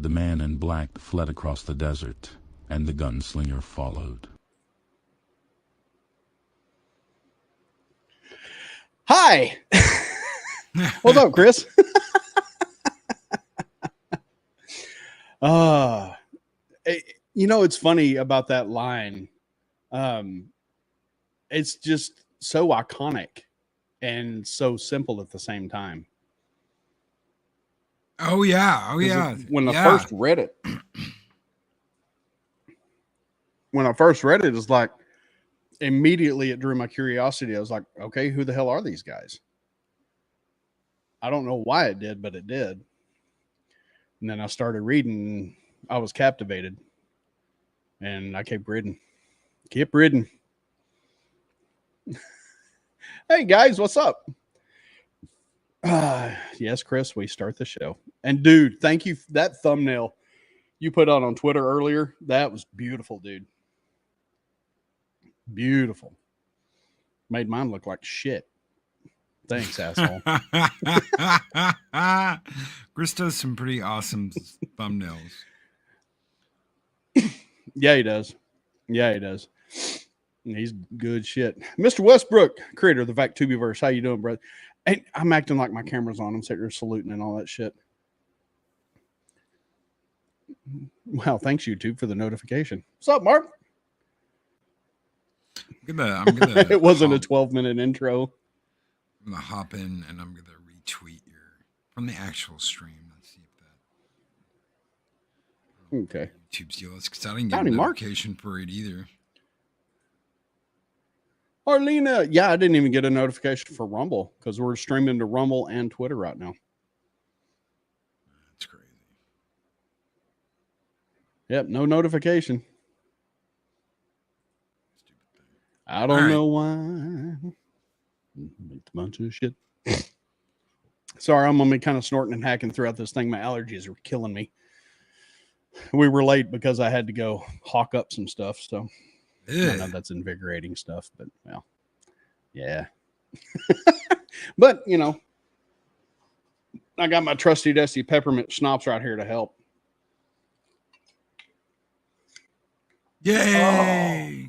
The man in black fled across the desert, and the gunslinger followed. Hi! What's up, Chris? You know, it's funny about that line. It's just so iconic and so simple at the same time. Oh yeah. When I first read it, it's like immediately it drew my curiosity. I was like, okay, who the hell are these guys? I don't know why it did, but it did. And then I started reading. I was captivated, and I kept reading. Hey guys, what's up? Yes, Chris, we start the show. And dude, thank you. That thumbnail you put on Twitter earlier, that was beautiful, dude. Beautiful. Made mine look like shit. Thanks, asshole. Chris does some pretty awesome thumbnails. Yeah, he does. He's good shit. Mr. Westbrook, creator of the Multiverse. How you doing, brother? And I'm acting like my camera's on. I'm sitting there saluting and all that shit. Wow, thanks, YouTube, for the notification. What's up, Mark? I'm gonna it wasn't a 12-minute intro. I'm gonna hop in and I'm gonna retweet from the actual stream. Let's see if that. Okay. YouTube's deal is because I didn't get a notification for it either. Arlena, yeah, I didn't even get a notification for Rumble because we're streaming to Rumble and Twitter right now. That's crazy. Yep, no notification. I don't know why. It's a bunch of shit. Sorry, I'm gonna be kind of snorting and hacking throughout this thing. My allergies are killing me. We were late because I had to go hawk up some stuff, so I know that's invigorating stuff, but well, yeah. But you know, I got my trusty dusty peppermint schnapps right here to help. Yay!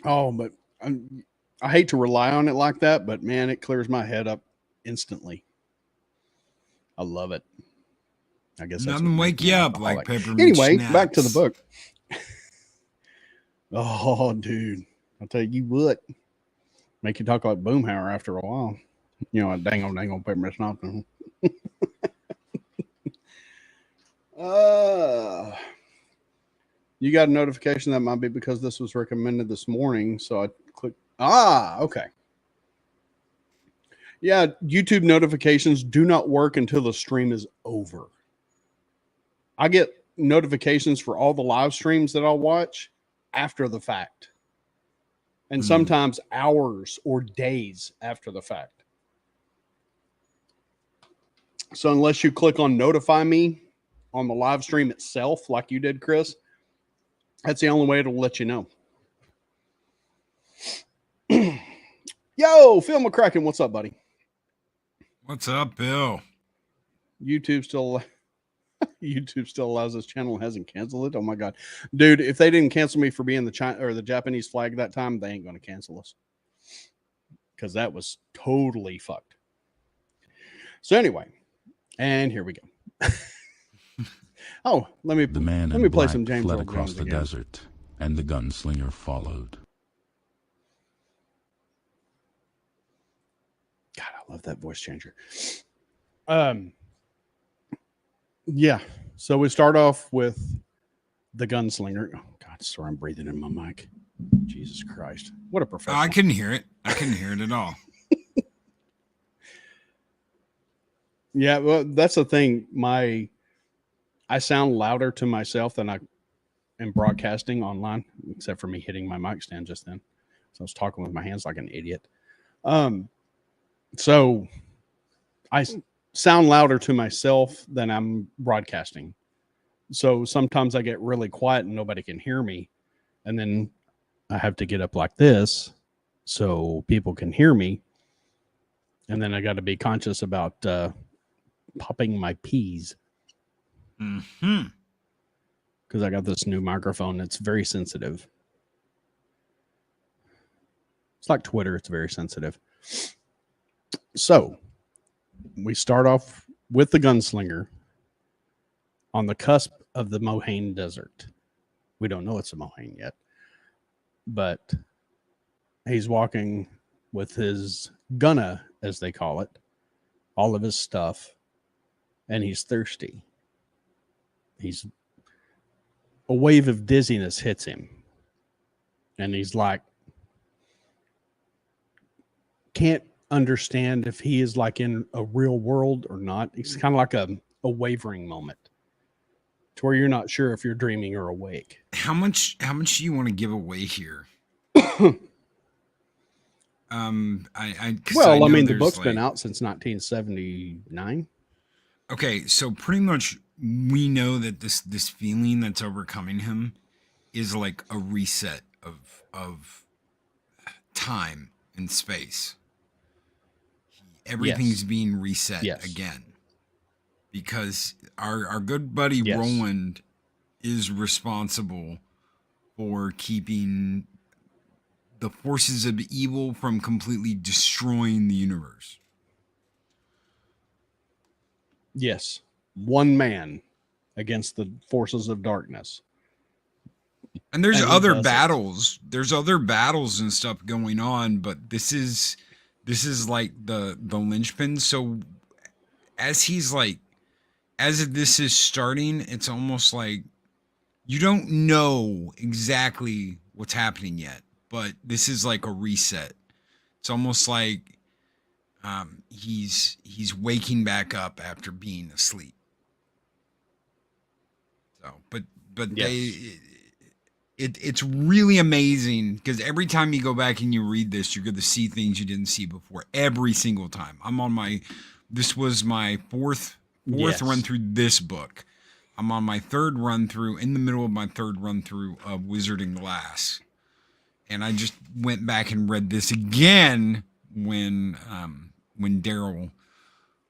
Oh, but I hate to rely on it like that, but man, it clears my head up instantly. I love it. I guess nothing wake you up like peppermint. Anyway, snaps. Back to the book. Oh, dude, I'll tell you what, make you talk like Boomhauer after a while. You know, a dangle peppermint schnapps. You got a notification that might be because this was recommended this morning. So I clicked. Okay. Yeah, YouTube notifications do not work until the stream is over. I get notifications for all the live streams that I'll watch after the fact. And sometimes hours or days after the fact. So unless you click on notify me on the live stream itself, like you did, Chris, that's the only way it'll let you know. Yo, Phil McCracken, what's up, buddy? What's up, Bill? YouTube still allows this channel and hasn't canceled it. Oh my god, dude! If they didn't cancel me for being the China or the Japanese flag that time, they ain't going to cancel us because that was totally fucked. So anyway, and here we go. Oh, let me play some James fled Earl across Jones the again. desert, and the gunslinger followed. God, I love that voice changer. Yeah. So we start off with the gunslinger. Oh God, sorry, I'm breathing in my mic. Jesus Christ, what a professional! I couldn't hear it. I couldn't hear it at all. Yeah, well, that's the thing. I sound louder to myself than I am broadcasting online, except for me hitting my mic stand just then. So I was talking with my hands like an idiot. So I sound louder to myself than I'm broadcasting. So sometimes I get really quiet and nobody can hear me. And then I have to get up like this so people can hear me. And then I got to be conscious about popping my peas. Mm-hmm. Because I got this new microphone that's very sensitive. It's like Twitter, it's very sensitive. So, we start off with the Gunslinger on the cusp of the Mohaine Desert. We don't know it's a Mohaine yet. But he's walking with his gunna, as they call it, all of his stuff, and he's thirsty. A wave of dizziness hits him, and he's like, can't understand if he is like in a real world or not. It's kind of like a wavering moment to where you're not sure if you're dreaming or awake. How much do you want to give away here? I mean, the book's been out since 1979. Okay, so pretty much we know that this feeling that's overcoming him is like a reset of time and space. Everything's being reset again. Because our good buddy Roland is responsible for keeping the forces of evil from completely destroying the universe. Yes. One man against the forces of darkness. And there's other battles. There's other battles and stuff going on, but this is like the linchpin. So as this is starting, it's almost like you don't know exactly what's happening yet, but this is like a reset. It's almost like he's waking back up after being asleep. So, but it's really amazing because every time you go back and you read this, you're going to see things you didn't see before every single time. This was my fourth run through this book. I'm on my third run through, in the middle of my third run through of Wizarding Glass. And I just went back and read this again when Daryl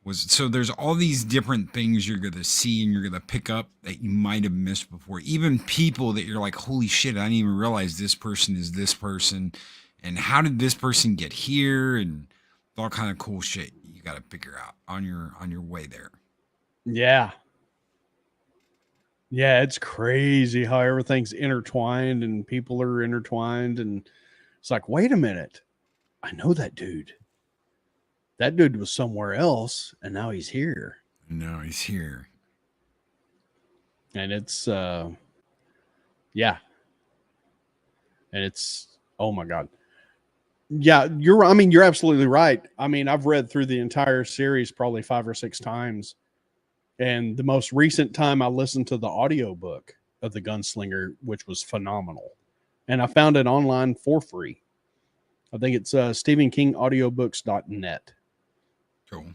was. So there's all these different things you're going to see and you're going to pick up that you might have missed before. Even people that you're like, holy shit, I didn't even realize this person is this person. And how did this person get here? And all kind of cool shit you got to figure out on your way there. Yeah. Yeah, it's crazy how everything's intertwined and people are intertwined. And it's like, wait a minute. I know that dude. That dude was somewhere else, and now he's here. And it's, yeah. And it's, oh my God. Yeah, you're absolutely right. I mean, I've read through the entire series probably 5 or 6 times. And the most recent time I listened to the audiobook of The Gunslinger, which was phenomenal. And I found it online for free. I think it's StephenKingAudiobooks.net. Cool.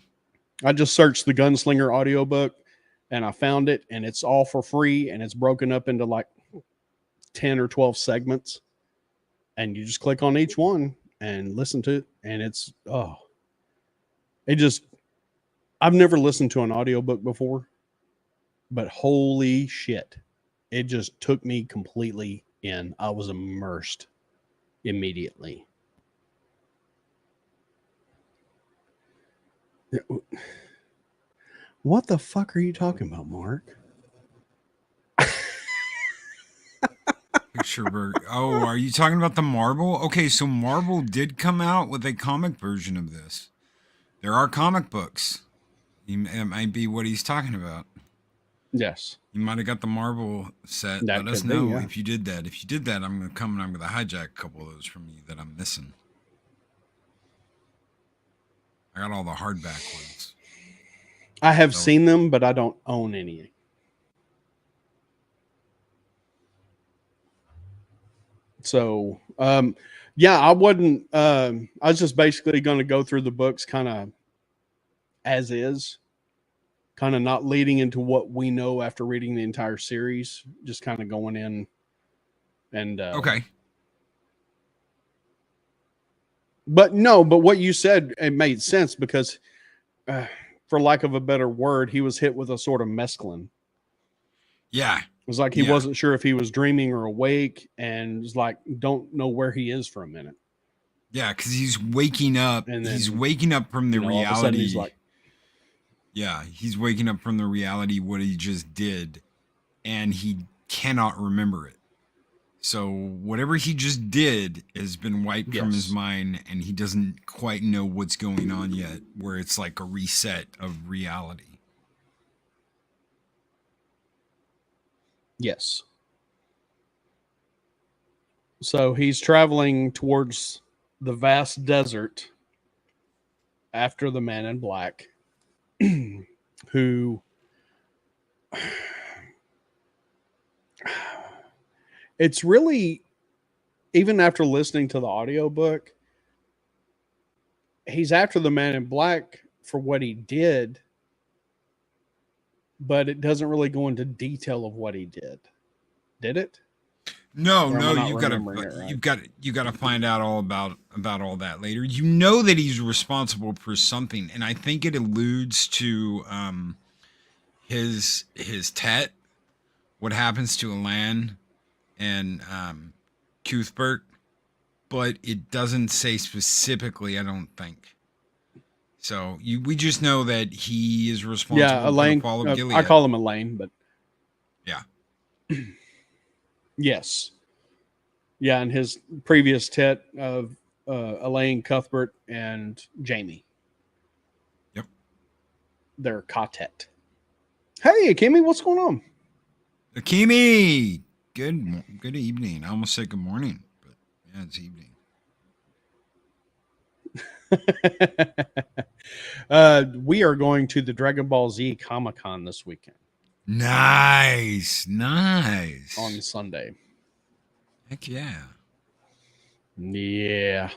I just searched The Gunslinger audiobook and I found it, and it's all for free, and it's broken up into like 10 or 12 segments. And you just click on each one and listen to it. And it's, I've never listened to an audiobook before, but holy shit. It just took me completely in. I was immersed immediately. What the fuck are you talking about, Mark? Oh, are you talking about the Marvel? Okay, so Marvel did come out with a comic version of this. There are comic books. It might be what he's talking about. Yes. You might have got the Marvel set. Let us know if you did that. If you did that, I'm going to come and I'm going to hijack a couple of those from you that I'm missing. I got all the hardback ones. I have seen them, but I don't own any. So, yeah, I wasn't, I was just basically going to go through the books kind of as is, kind of not leading into what we know after reading the entire series, just kind of going in and, okay. But what you said, it made sense because, for lack of a better word, he was hit with a sort of mescaline. Yeah. It was like he wasn't sure if he was dreaming or awake, and was like, don't know where he is for a minute. Yeah, because he's waking up. And then, he's waking up from the reality. All of a sudden he's like, yeah, he's waking up from the reality what he just did, and he cannot remember it. So whatever he just did has been wiped from his mind, and he doesn't quite know what's going on yet, where it's like a reset of reality. Yes. So he's traveling towards the vast desert after the man in black, who it's really, even after listening to the audiobook, he's after the man in black for what he did, but it doesn't really go into detail of what he did. Did it? No, you gotta find out all about all that later. You know that he's responsible for something, and I think it alludes to his tet, what happens to Alan and Cuthbert, but it doesn't say specifically, I don't think. So we just know that he is responsible for the fall of Gilead. I call him Elaine, but yeah. Yes. Yeah, and his previous tet of Elaine, Cuthbert, and Jamie. Yep. They're quartet. Hey, Kimmy, what's going on? Kimmy, good evening. I almost said good morning, but yeah, it's evening. We are going to the Dragon Ball Z Comic-Con this weekend. Nice. On Sunday. Heck yeah. Yeah.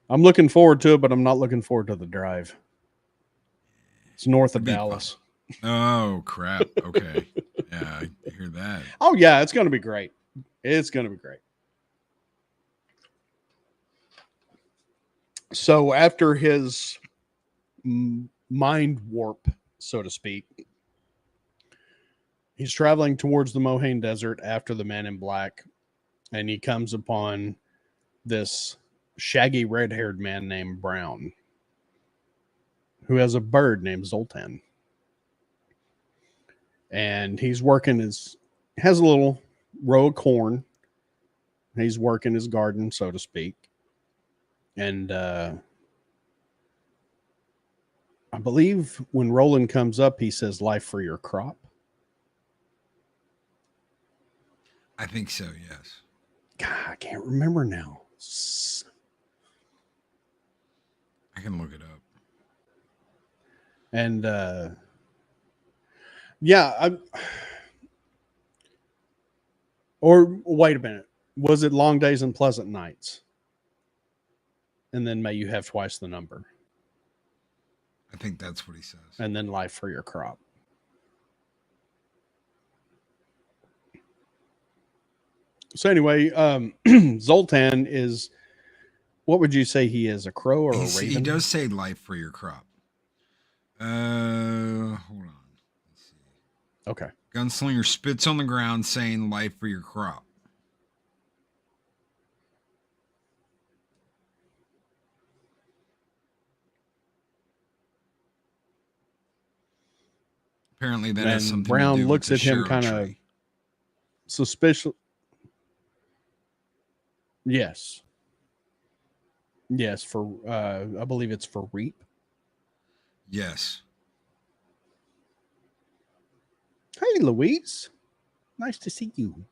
I'm looking forward to it, but I'm not looking forward to the drive. It's north of Dallas. Fun. Oh, crap. Okay. Yeah, I hear that. Oh, yeah, it's going to be great. It's going to be great. So after his mind warp, so to speak, he's traveling towards the Mohane Desert after the Man in Black, and he comes upon this shaggy red-haired man named Brown, who has a bird named Zoltan. And he's working has a little row of corn. He's working his garden, so to speak. And I believe when Roland comes up, he says, "Life for your crop." I think so, yes. God, I can't remember now. I can look it up. And or wait a minute. Was it long days and pleasant nights? And then may you have twice the number. I think that's what he says. And then life for your crop. So anyway, Zoltan is, what would you say he is, a crow or a raven? He does say life for your crop. Hold on. Let's see. Okay. Gunslinger spits on the ground saying life for your crop. Apparently that has something Brown to do looks with at him kind of suspicious. Yes. Yes, for I believe it's for reap. Yes. Hey, Louise. Nice to see you.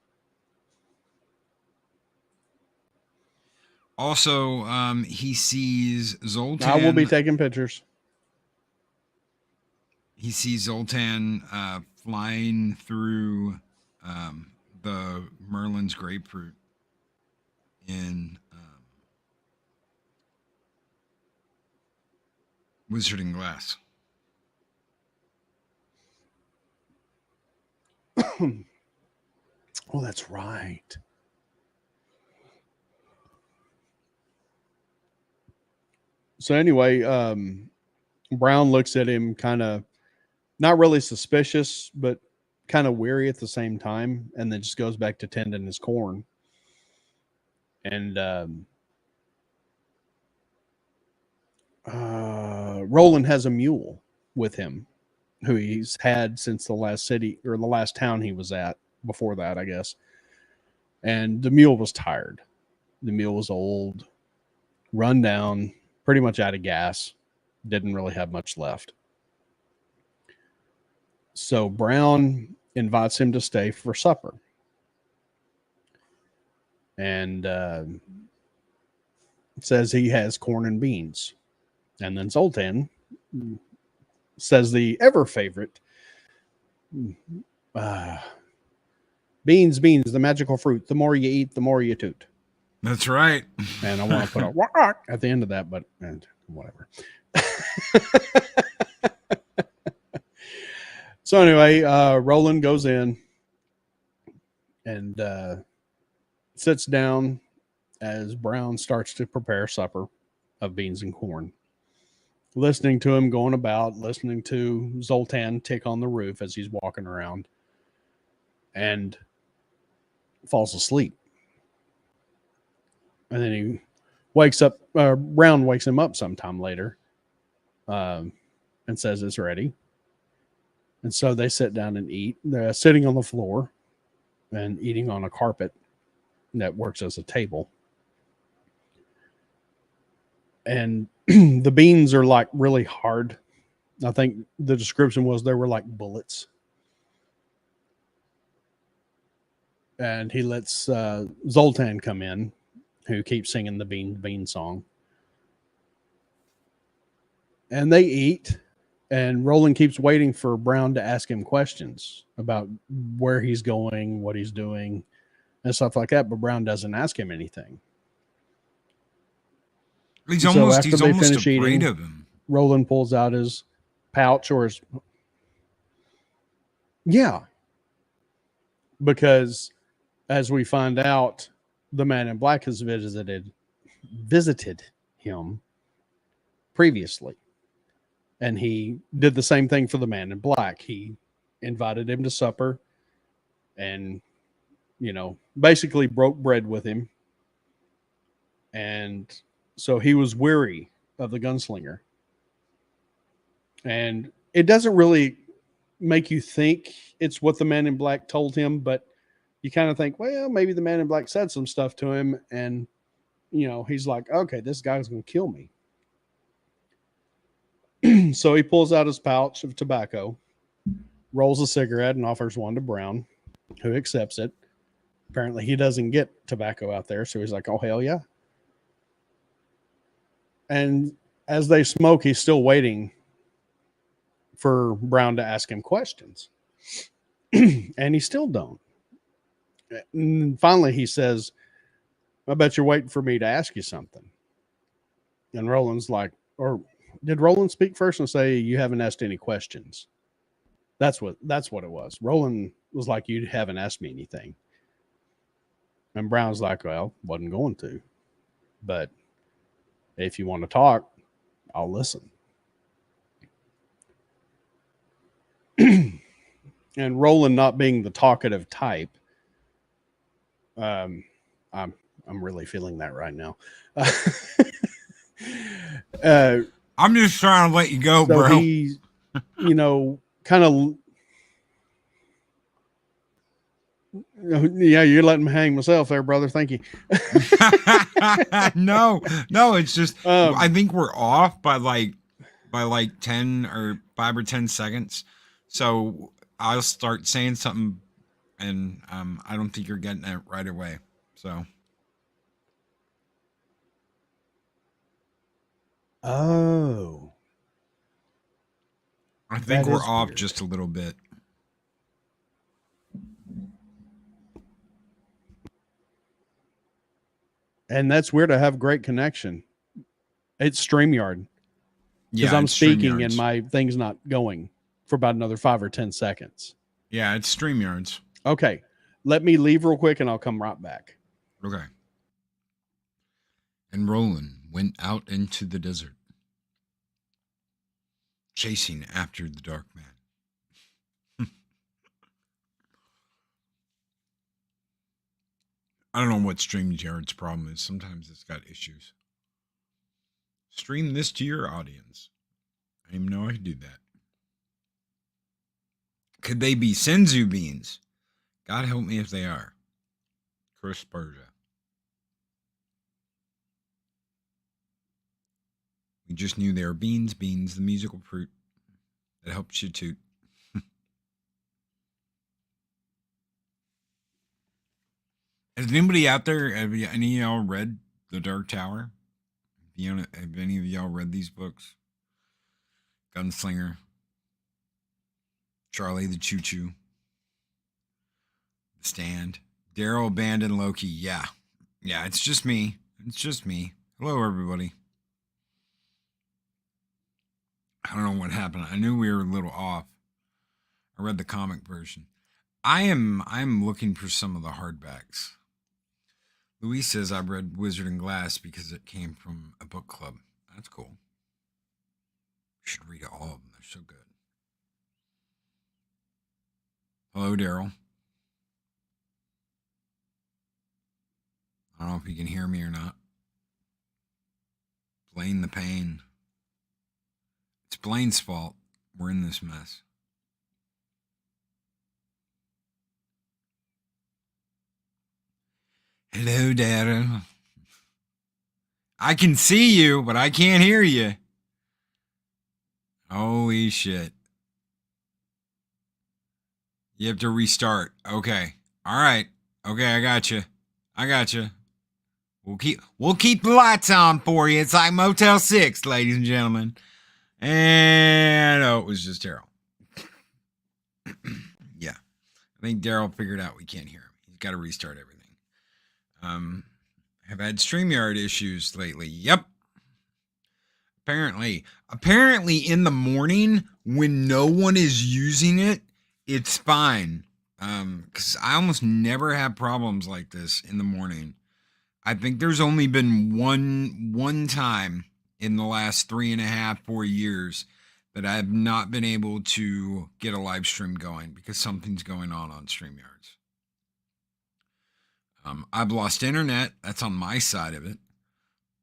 Also, he sees Zoltan. I will be taking pictures. He sees Zoltan flying through the Merlin's grapefruit in Wizarding Glass. Oh, that's right. So anyway, Brown looks at him kind of not really suspicious, but kind of weary at the same time, and then just goes back to tending his corn. And Roland has a mule with him who he's had since the last city or the last town he was at before that, I guess. And the mule was tired. The mule was old, run down, pretty much out of gas, didn't really have much left. So Brown invites him to stay for supper. And says he has corn and beans. And then Zoltan says the ever favorite beans, the magical fruit. The more you eat, the more you toot. That's right. And I want to put a rock at the end of that, but whatever. So anyway, Roland goes in and sits down as Brown starts to prepare supper of beans and corn. Listening to him going about, listening to Zoltan tick on the roof as he's walking around, and falls asleep. And then he wakes up, Brown wakes him up sometime later and says it's ready. And so they sit down and eat. They're sitting on the floor and eating on a carpet that works as a table. And the beans are like really hard. I think the description was they were like bullets. And he lets Zoltan come in, who keeps singing the bean song. And they eat, and Roland keeps waiting for Brown to ask him questions about where he's going, what he's doing, and stuff like that. But Brown doesn't ask him anything. He's almost afraid of him. Roland pulls out his pouch or his... Yeah. Because as we find out, the man in black has visited him previously. And he did the same thing for the man in black. He invited him to supper and, basically broke bread with him. And so he was weary of the gunslinger. And it doesn't really make you think it's what the man in black told him, but you kind of think, well, maybe the man in black said some stuff to him. And, he's like, okay, this guy's going to kill me. So he pulls out his pouch of tobacco, rolls a cigarette, and offers one to Brown, who accepts it. Apparently he doesn't get tobacco out there, so he's like, oh, hell yeah. And as they smoke, he's still waiting for Brown to ask him questions. And he still don't. And finally he says, I bet you're waiting for me to ask you something. And Roland's like, or did Roland speak first and say, you haven't asked any questions? That's what it was. Roland was like, you haven't asked me anything. And Brown's like, well, wasn't going to. But if you want to talk, I'll listen. And Roland not being the talkative type, I'm really feeling that right now. I'm just trying to let you go, so bro. He, kind of, yeah, you're letting me hang myself there, brother. Thank you. No, it's just, I think we're off by like 10 or 5 or 10 seconds. So I'll start saying something and I don't think you're getting it right away. So. Oh. I think we're off just a little bit. And that's weird to have great connection. It's StreamYard. Because I'm speaking and my thing's not going for about another 5 or 10 seconds. Yeah, it's StreamYards. Okay. Let me leave real quick and I'll come right back. Okay. And Roland went out into the desert. chasing after the dark man. I don't know what StreamYard's problem is. Sometimes it's got issues. Stream this to your audience. I didn't even know I could do that. Could they be Senzu beans? God help me if they are. Chris Persia. We just knew they were beans, the musical fruit that helps you toot. Has anybody out there, have any of y'all read The Dark Tower? Have any of y'all read these books? Gunslinger, Charlie the Choo Choo, The Stand, Daryl abandoned Loki. Yeah, it's just me. Hello, everybody. I don't know what happened. I knew we were a little off. I read the comic version. I'm looking for some of the hardbacks. Luis says I've read Wizard and Glass because it came from a book club. That's cool. You should read all of them. They're so good. Hello, Daryl. I don't know if you can hear me or not. Blame the pain. It's Blaine's fault. We're in this mess. Hello, Daryl. I can see you, but I can't hear you. Holy shit. You have to restart. Okay. All right. Okay, I got you. We'll keep the lights on for you. It's like Motel 6, ladies and gentlemen. And it was just Daryl. Yeah. I think Daryl figured out we can't hear him. He's got to restart everything. Have had StreamYard issues lately. Yep. Apparently in the morning when no one is using it, it's fine. Because I almost never have problems like this in the morning. I think there's only been one time in the last 3.5, 4 years that I have not been able to get a live stream going because something's going on StreamYards. I've lost internet. That's on my side of it.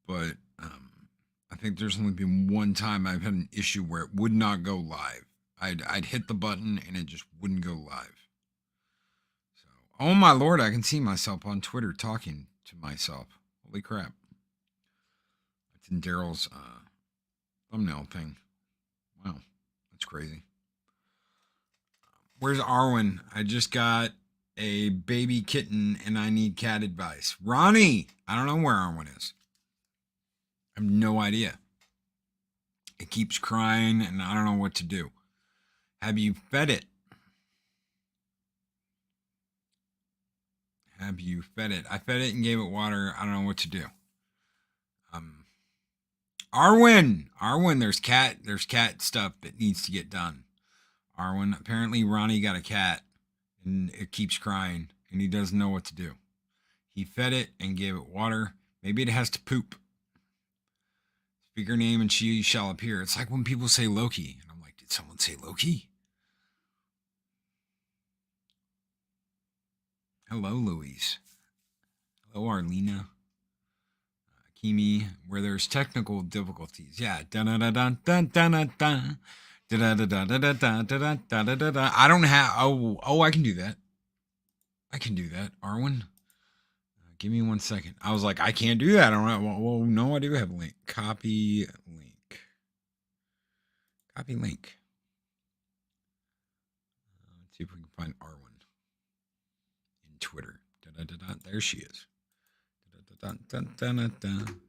But I think there's only been one time I've had an issue where it would not go live. I'd hit the button and it just wouldn't go live. So, oh my Lord, I can see myself on Twitter talking to myself. Holy crap. It's in Daryl's thumbnail thing. Wow, that's crazy. Where's Arwen? I just got a baby kitten and I need cat advice. Ronnie! I don't know where Arwen is. I have no idea. It keeps crying and I don't know what to do. Have you fed it? I fed it and gave it water. I don't know what to do. Arwen, there's cat stuff that needs to get done. Arwen, apparently Ronnie got a cat and it keeps crying and he doesn't know what to do. He fed it and gave it water. Maybe it has to poop. Speak her name and she shall appear. It's like when people say Loki. And I'm like, did someone say Loki? Hello, Louise. Hello, Arlena. Kimi, where there's technical difficulties. Yeah. I don't have. Oh, I can do that. Arwen, give me 1 second. I was like, I can't do that. I don't know. Well, no, I do have a link. Copy link. Let's see if we can find Arwen in Twitter. There she is.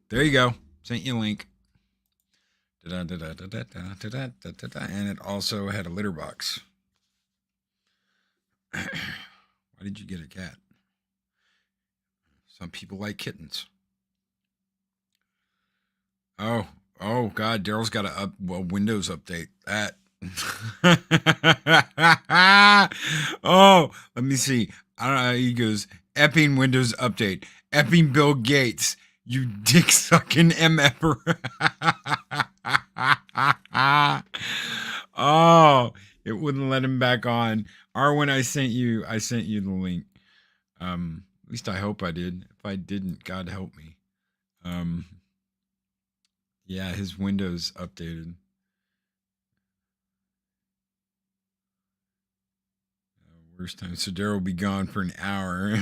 There you go. Sent you a link. And it also had a litter box. Why did you get a cat? Some people like kittens. Oh God, Daryl's got a Windows update. That. Oh, let me see. I don't know. He goes, epping Windows update. Epping Bill Gates. You dick sucking MFer. I sent you the link. At least I hope I did. If I didn't, God help me. Yeah, his Windows updated. Worst time. So Daryl will be gone for an hour.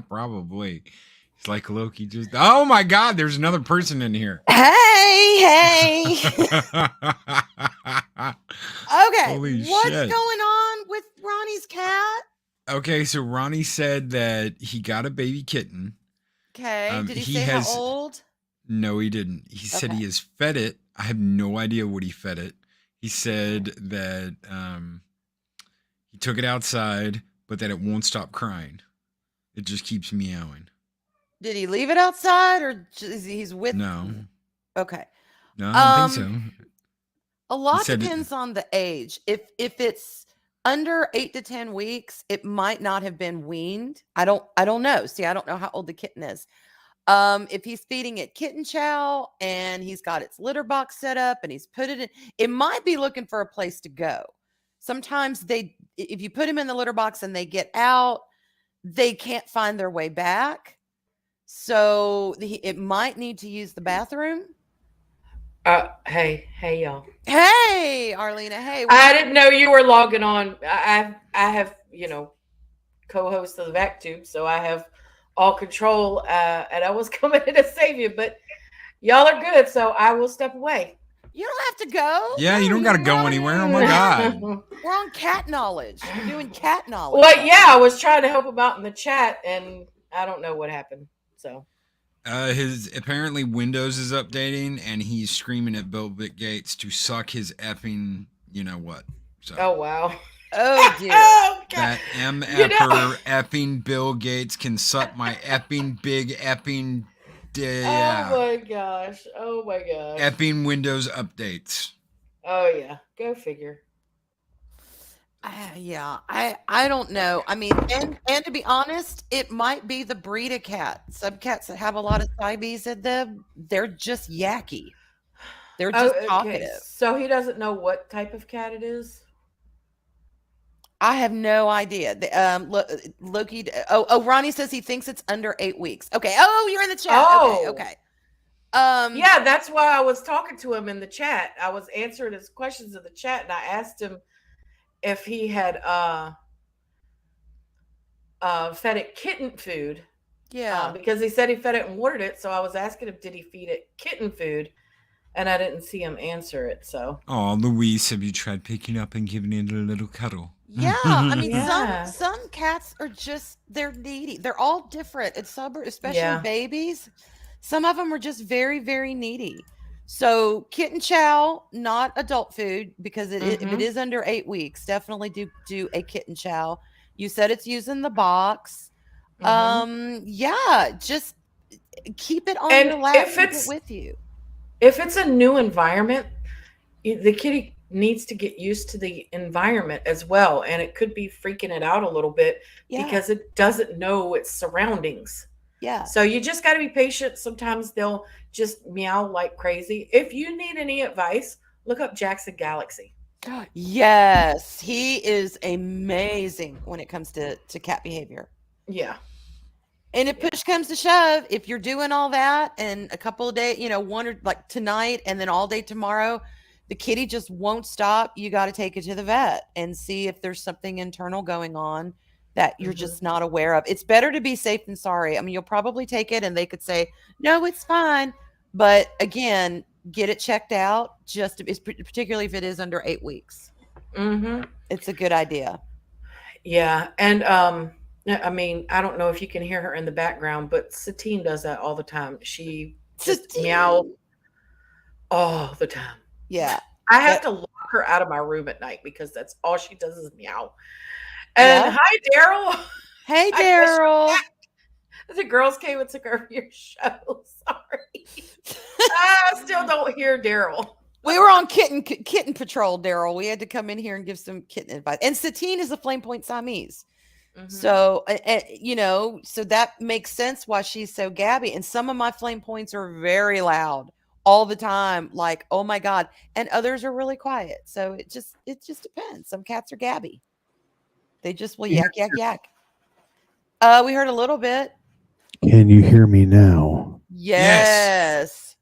Probably. It's like Loki just. Oh my God! There's another person in here. Hey. Okay. Holy What's shit. going on with Ronnie's cat? Okay, so Ronnie said that he got a baby kitten. Okay. Did he say has, how old? No, he didn't. He said he has fed it. I have no idea what he fed it. He said that he took it outside, but that it won't stop crying. It just keeps meowing. Did he leave it outside or he's with? No. Okay. No, I don't think so. A lot depends on the age. If it's under 8 to 10 weeks, it might not have been weaned. I don't know. See, I don't know how old the kitten is. If he's feeding it kitten chow and he's got its litter box set up and he's put it in, it might be looking for a place to go. Sometimes if you put him in the litter box and they get out, they can't find their way back. So it might need to use the bathroom. Hey, y'all. Hey, Arlena. Hey, I didn't know you were logging on. I have, co-host of the Vac Tube, so I have all control. And I was coming in to save you, but y'all are good, so I will step away. You don't have to go. Yeah, you don't got to go anywhere. Oh my God. We're on cat knowledge. We're doing cat knowledge. Well, yeah, I was trying to help him out in the chat, and I don't know what happened. So. His apparently Windows is updating, and he's screaming at Bill Gates to suck his effing, you know what? So. Oh wow! Oh dear! Oh, that effing Bill Gates can suck my effing big effing. Oh my gosh! Oh my gosh! Effing Windows updates. Oh yeah, go figure. Yeah, I don't know. I mean, and to be honest, it might be the breed of cat. Some cats that have a lot of Siamese in them, they're just yacky. They're just talkative. So he doesn't know what type of cat it is? I have no idea. Loki. Ronnie says he thinks it's under 8 weeks. Okay. Oh, you're in the chat. Oh. Okay. Yeah, that's why I was talking to him in the chat. I was answering his questions in the chat, and I asked him if he had fed it kitten food. Yeah. Because he said he fed it and watered it. So I was asking him, did he feed it kitten food? And I didn't see him answer it. So. Oh, Louise, have you tried picking up and giving it a little cuddle? Yeah. I mean, some cats are just, they're needy. They're all different. It's especially babies. Some of them are just very, very needy. So kitten chow, not adult food, because if it is under 8 weeks, definitely do a kitten chow. You said it's using the box. Yeah, just keep it on your lap. Keep it with you. If it's a new environment, the kitty needs to get used to the environment as well, and it could be freaking it out a little bit because it doesn't know its surroundings. Yeah. So you just got to be patient. Sometimes they'll just meow like crazy. If you need any advice, look up Jackson Galaxy. Yes, he is amazing when it comes to cat behavior. Yeah. And if push comes to shove, if you're doing all that and a couple of days, one or like tonight and then all day tomorrow, the kitty just won't stop. You got to take it to the vet and see if there's something internal going on that you're just not aware of. It's better to be safe than sorry. I mean, you'll probably take it and they could say, no, it's fine. But again, get it checked out, particularly if it is under 8 weeks. It's a good idea. Yeah. And I mean, I don't know if you can hear her in the background, but Satine does that all the time. She just meows all the time. Yeah. I have to lock her out of my room at night because that's all she does is meow. And hi, Daryl. Hey, Daryl. The girls came and took over your show. Sorry. I still don't hear Daryl. We were on kitten patrol, Daryl. We had to come in here and give some kitten advice. And Satine is a Flame Point Siamese. So, so that makes sense why she's so gabby. And some of my Flame Points are very loud all the time, like, oh my God. And others are really quiet. So it just depends. Some cats are gabby. They just will yak, yak, yak. We heard a little bit. Can you hear me now? Yes.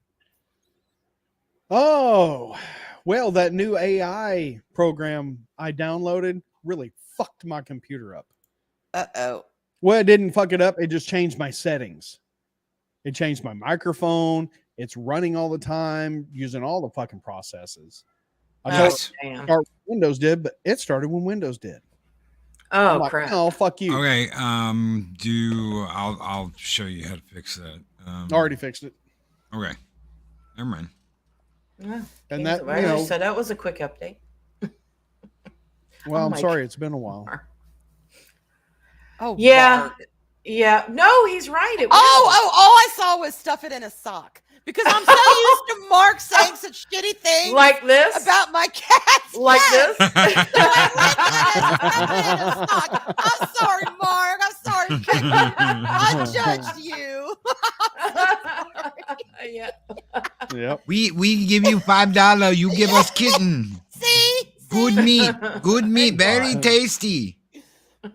Oh, well, that new AI program I downloaded really fucked my computer up. Uh-oh. Well, it didn't fuck it up. It just changed my settings. It changed my microphone. It's running all the time, using all the fucking processes. I told it to start when Windows did, but it started when Windows did. Oh, like, crap. Oh, fuck you. Okay. I'll show you how to fix that. Already fixed it. Okay. Never mind. Yeah, and that, so that was a quick update. Well, I'm sorry. It's been a while. Oh, yeah. Bart. Yeah. No, he's right. It all I saw was stuff it in a sock because I'm so used to Mark saying such shitty things like this about my cats. Like this. I'm sorry, Mark. I'm sorry. I judged you. Yeah. Yep. We give you $5. You give us Kitten. See? Good meat, very tasty.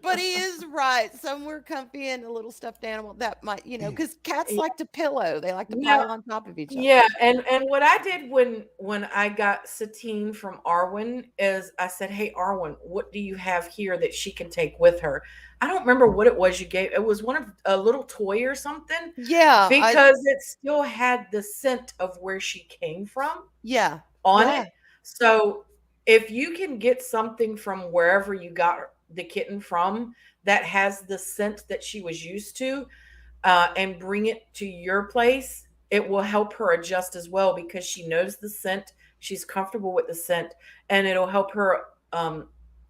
But he is right. Somewhere comfy and a little stuffed animal that might, because cats like to pillow. They like to pile on top of each other. Yeah, and what I did when I got Satine from Arwen is I said, "Hey, Arwen, what do you have here that she can take with her?" I don't remember what it was you gave. It was a little toy or something. Yeah, because it still had the scent of where she came from. Yeah, on it. So if you can get something from wherever you got the kitten from that has the scent that she was used to, and bring it to your place, it will help her adjust as well because she knows the scent. She's comfortable with the scent, and it'll help her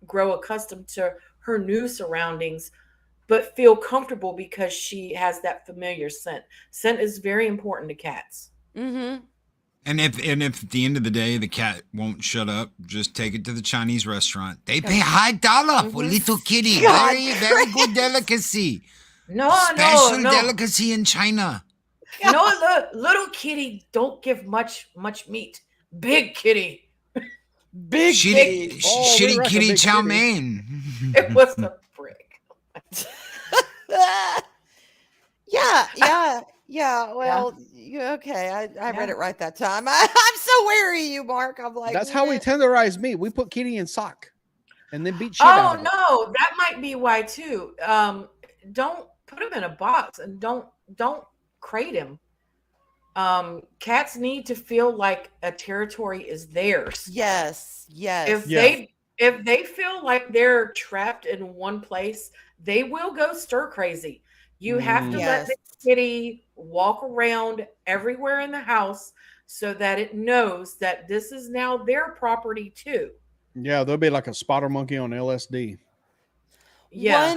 grow accustomed to her new surroundings, but feel comfortable because she has that familiar scent. Scent is very important to cats. Mm-hmm. And if at the end of the day the cat won't shut up, just take it to the Chinese restaurant. They pay high dollar for little kitty. God, very good delicacy. Special delicacy in China. No, little kitty don't give much meat. Big kitty. Big kitty. Shitty kitty chow mein. It was a prick. Yeah. Well, okay. I read it right that time. I'm so wary of you, Mark. I'm like, that's how we tenderize meat. We put kitty in sock and then beat shit out of it. Oh no, that might be why too. Don't put him in a box and don't crate him. Cats need to feel like a territory is theirs. Yes. If they feel like they're trapped in one place, they will go stir crazy. You have to let the kitty walk around everywhere in the house so that it knows that this is now their property too. Yeah, they'll be like a spotter monkey on LSD. Yeah.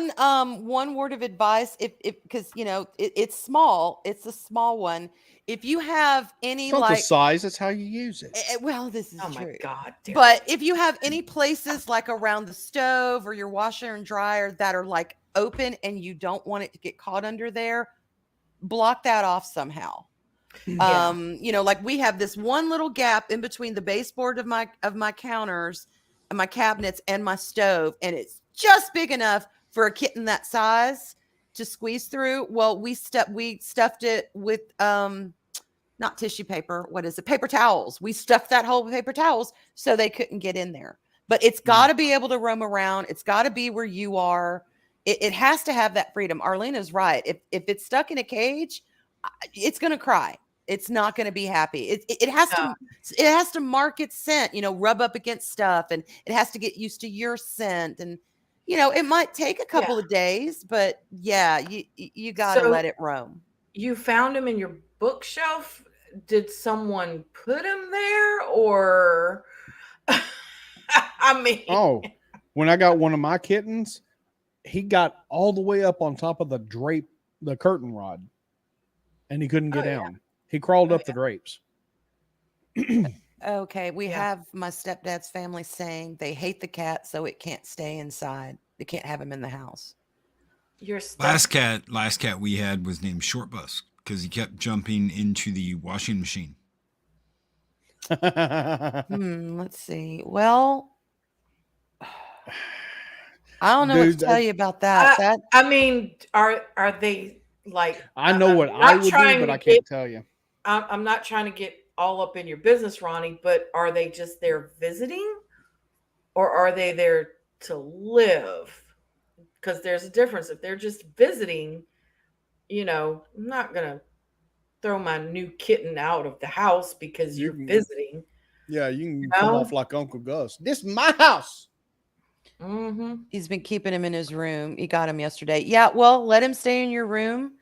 One word of advice, if because it's small, it's a small one. If you have any it's not the size, it's how you use it. Well, this is true. My God, Daryl. But if you have any places like around the stove or your washer and dryer that are like open and you don't want it to get caught under there, block that off somehow. Like we have this one little gap in between the baseboard of my counters and my cabinets and my stove, and it's just big enough for a kitten that size to squeeze through. Well, we stuffed it with not tissue paper. What is it? Paper towels. We stuffed that hole with paper towels so they couldn't get in there. But it's got to be able to roam around. It's got to be where you are. It has to have that freedom. Arlena's right. If it's stuck in a cage, it's going to cry. It's not going to be happy. It has to mark its scent, rub up against stuff, and it has to get used to your scent. And, it might take a couple of days, but you got to let it roam. You found him in your bookshelf. Did someone put him there or, I mean, when I got one of my kittens, he got all the way up on top of the curtain rod, and he couldn't get down. Yeah. He crawled up the drapes. Okay, we have my stepdad's family saying they hate the cat, so it can't stay inside. They can't have him in the house. Last cat we had was named Short Bus because he kept jumping into the washing machine. Let's see. Well, I don't know what to tell you about that. I mean, are they like? I know what I would do, but I can't tell you. I'm not trying to get all up in your business, Ronnie. But are they just there visiting, or are they there to live? Because there's a difference. If they're just visiting, I'm not gonna throw my new kitten out of the house because you're visiting. Yeah, you can come off like Uncle Gus. This is my house. Mm-hmm. He's been keeping him in his room. He got him yesterday. Yeah, well, let him stay in your room.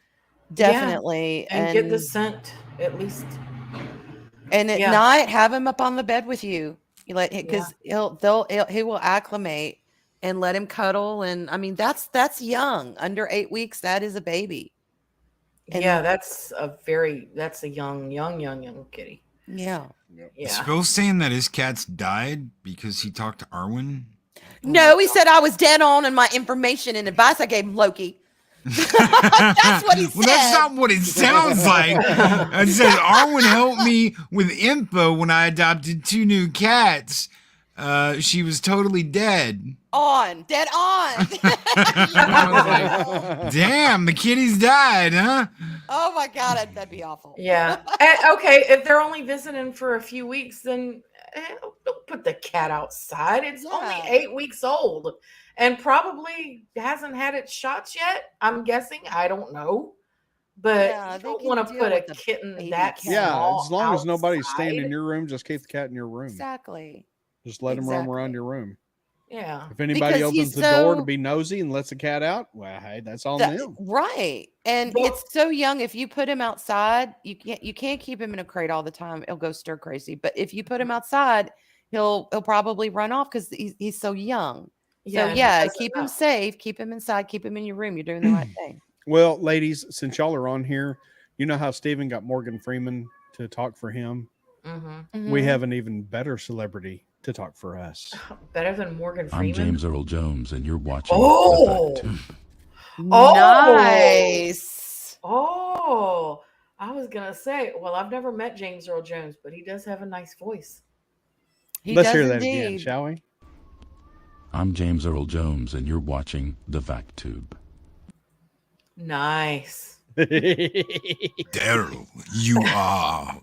Definitely. Yeah, and get the scent at least. And at night, have him up on the bed with you. You let because he will acclimate and let him cuddle. And I mean, that's young. Under 8 weeks, that is a baby. And that's a young kitty. Yeah. Is Phil saying that his cats died because he talked to Arwen? No, he said I was dead on in my information and advice I gave him, Loki. That's what he said. Well, that's not what it sounds like. It says Arwen helped me with info when I adopted 2 new cats. She was totally dead. Dead on. Like, damn, the kitties died, huh? Oh my God, that'd be awful. Yeah. Okay, if they're only visiting for a few weeks, then don't put the cat outside. It's only 8 weeks old and probably hasn't had its shots yet. I'm guessing. I don't know. But you don't want to put a kitten that small. Yeah, as long as nobody's outside. staying in your room, just keep the cat in your room. Exactly. Just let him roam around your room. Yeah. If anybody opens the door to be nosy and lets the cat out, well, hey, that's on them. Right. And it's so young. If you put him outside, you can't keep him in a crate all the time. He'll go stir crazy. But if you put him outside, he'll probably run off because he's so young. Yeah. So keep him safe, keep him inside, keep him in your room. You're doing the right thing. Well, ladies, since y'all are on here, you know how Steven got Morgan Freeman to talk for him? Mm-hmm. We have an even better celebrity to talk for us. Better than Morgan Freeman. I'm James Earl Jones, and you're watching. Nice. Oh, I was gonna say, well, I've never met James Earl Jones, but he does have a nice voice. Let's hear that again, shall we? I'm James Earl Jones, and you're watching The Vac Tube. Nice. Daryl, you are.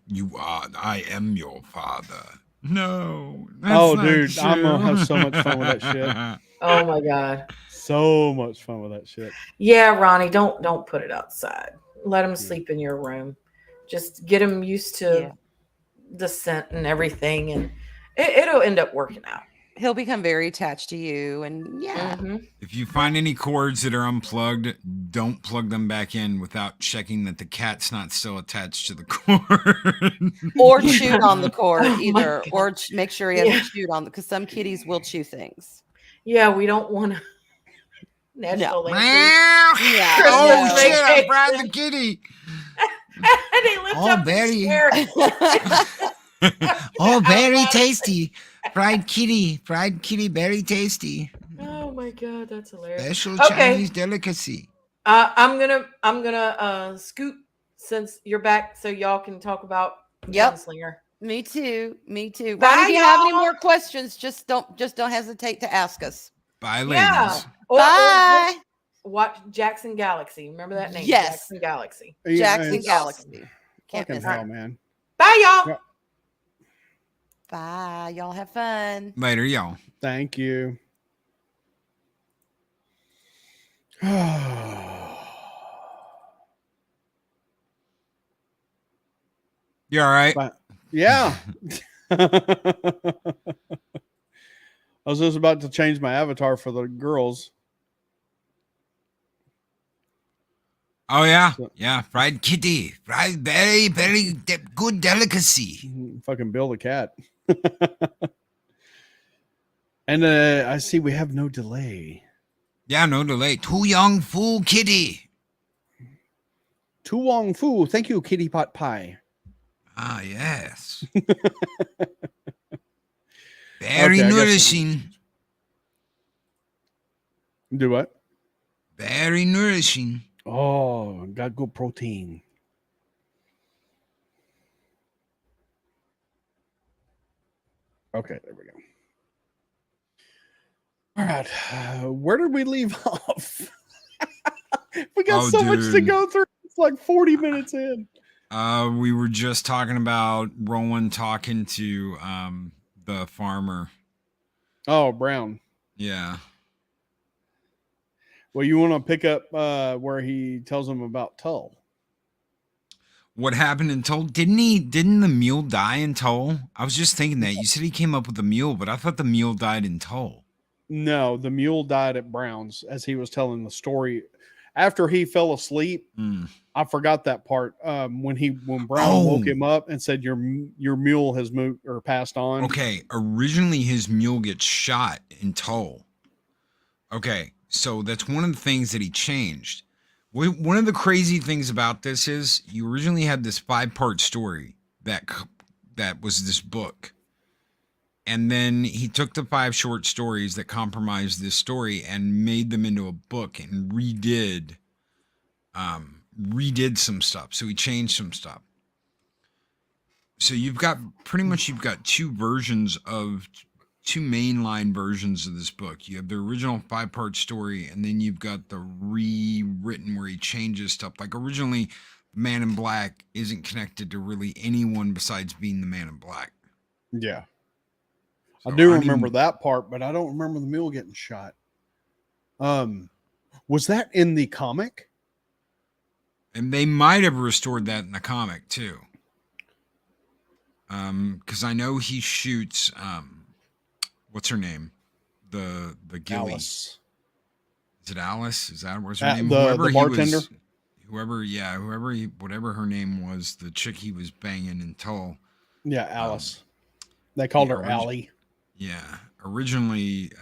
I am your father. No. Dude, I'm gonna have so much fun with that shit. Oh my God. So much fun with that shit. Yeah, Ronnie, don't put it outside. Let him sleep in your room. Just get him used to the scent and everything, and it'll end up working out. He'll become very attached to you, and If you find any cords that are unplugged, don't plug them back in without checking that the cat's not still attached to the cord. Or chewed on the cord either, or make sure he hasn't chewed on because some kitties will chew things. Yeah, we don't want to. National Oh shit! I fried the kitty. They lift up very tasty. Fried kitty, very tasty. Oh my God, that's hilarious. Special Chinese delicacy. I'm gonna scoot since you're back, so y'all can talk about Gunslinger. Me too. Bye, Ronnie, if you have any more questions, just don't hesitate to ask us. Bye, ladies. Yeah. Bye. Watch Jackson Galaxy. Remember that name? Yes. Jackson Galaxy. Jackson Galaxy. Can't miss hell, it. man. Bye, y'all. Yep. Bye. Y'all have fun. Later, y'all. Thank you. You all right? Yeah. I was just about to change my avatar for the girls. Oh, yeah. Yeah. Fried kitty. Fried very, very good delicacy. Fucking Bill the cat. And I see we have no delay. Yeah, no delay. Tu Young Fu kitty. Tu Wong Fu. Thank you, Kitty Pot Pie. Ah, yes. Very nourishing. Do what? Very nourishing. Oh, got good protein. Okay, there we go. All right, where did we leave off? We got much to go through. It's like 40 minutes in. We were just talking about Roland talking to the farmer. Oh, Brown. Yeah. Well, you want to pick up where he tells him about Tull. What happened in Tull? Didn't the mule die in Tull? I was just thinking that. You said he came up with the mule, but I thought the mule died in Tull. No, the mule died at Brown's as he was telling the story. After he fell asleep, I forgot that part. When Brown woke him up and said your mule has moved or passed on. Okay, originally his mule gets shot in Tull. Okay, so that's one of the things that he changed. One of the crazy things about this is you originally had this 5-part story that was this book. And then he took the 5 short stories that compromised this story and made them into a book and redid some stuff. So he changed some stuff. So you've got 2 mainline versions of this book. You have the original 5-part story, and then you've got the rewritten where he changes stuff. Like originally, the Man in Black isn't connected to really anyone besides being the Man in Black. Yeah. So I do remember that part, but I don't remember the mule getting shot. Was that in the comic? And they might have restored that in the comic too. Because I know he shoots what's her name? The ghillie. Alice. Is it Alice? Is that what's her name? The bartender? Whatever her name was, the chick he was banging in Tull. Yeah, Alice. They called her Allie. Yeah. Originally,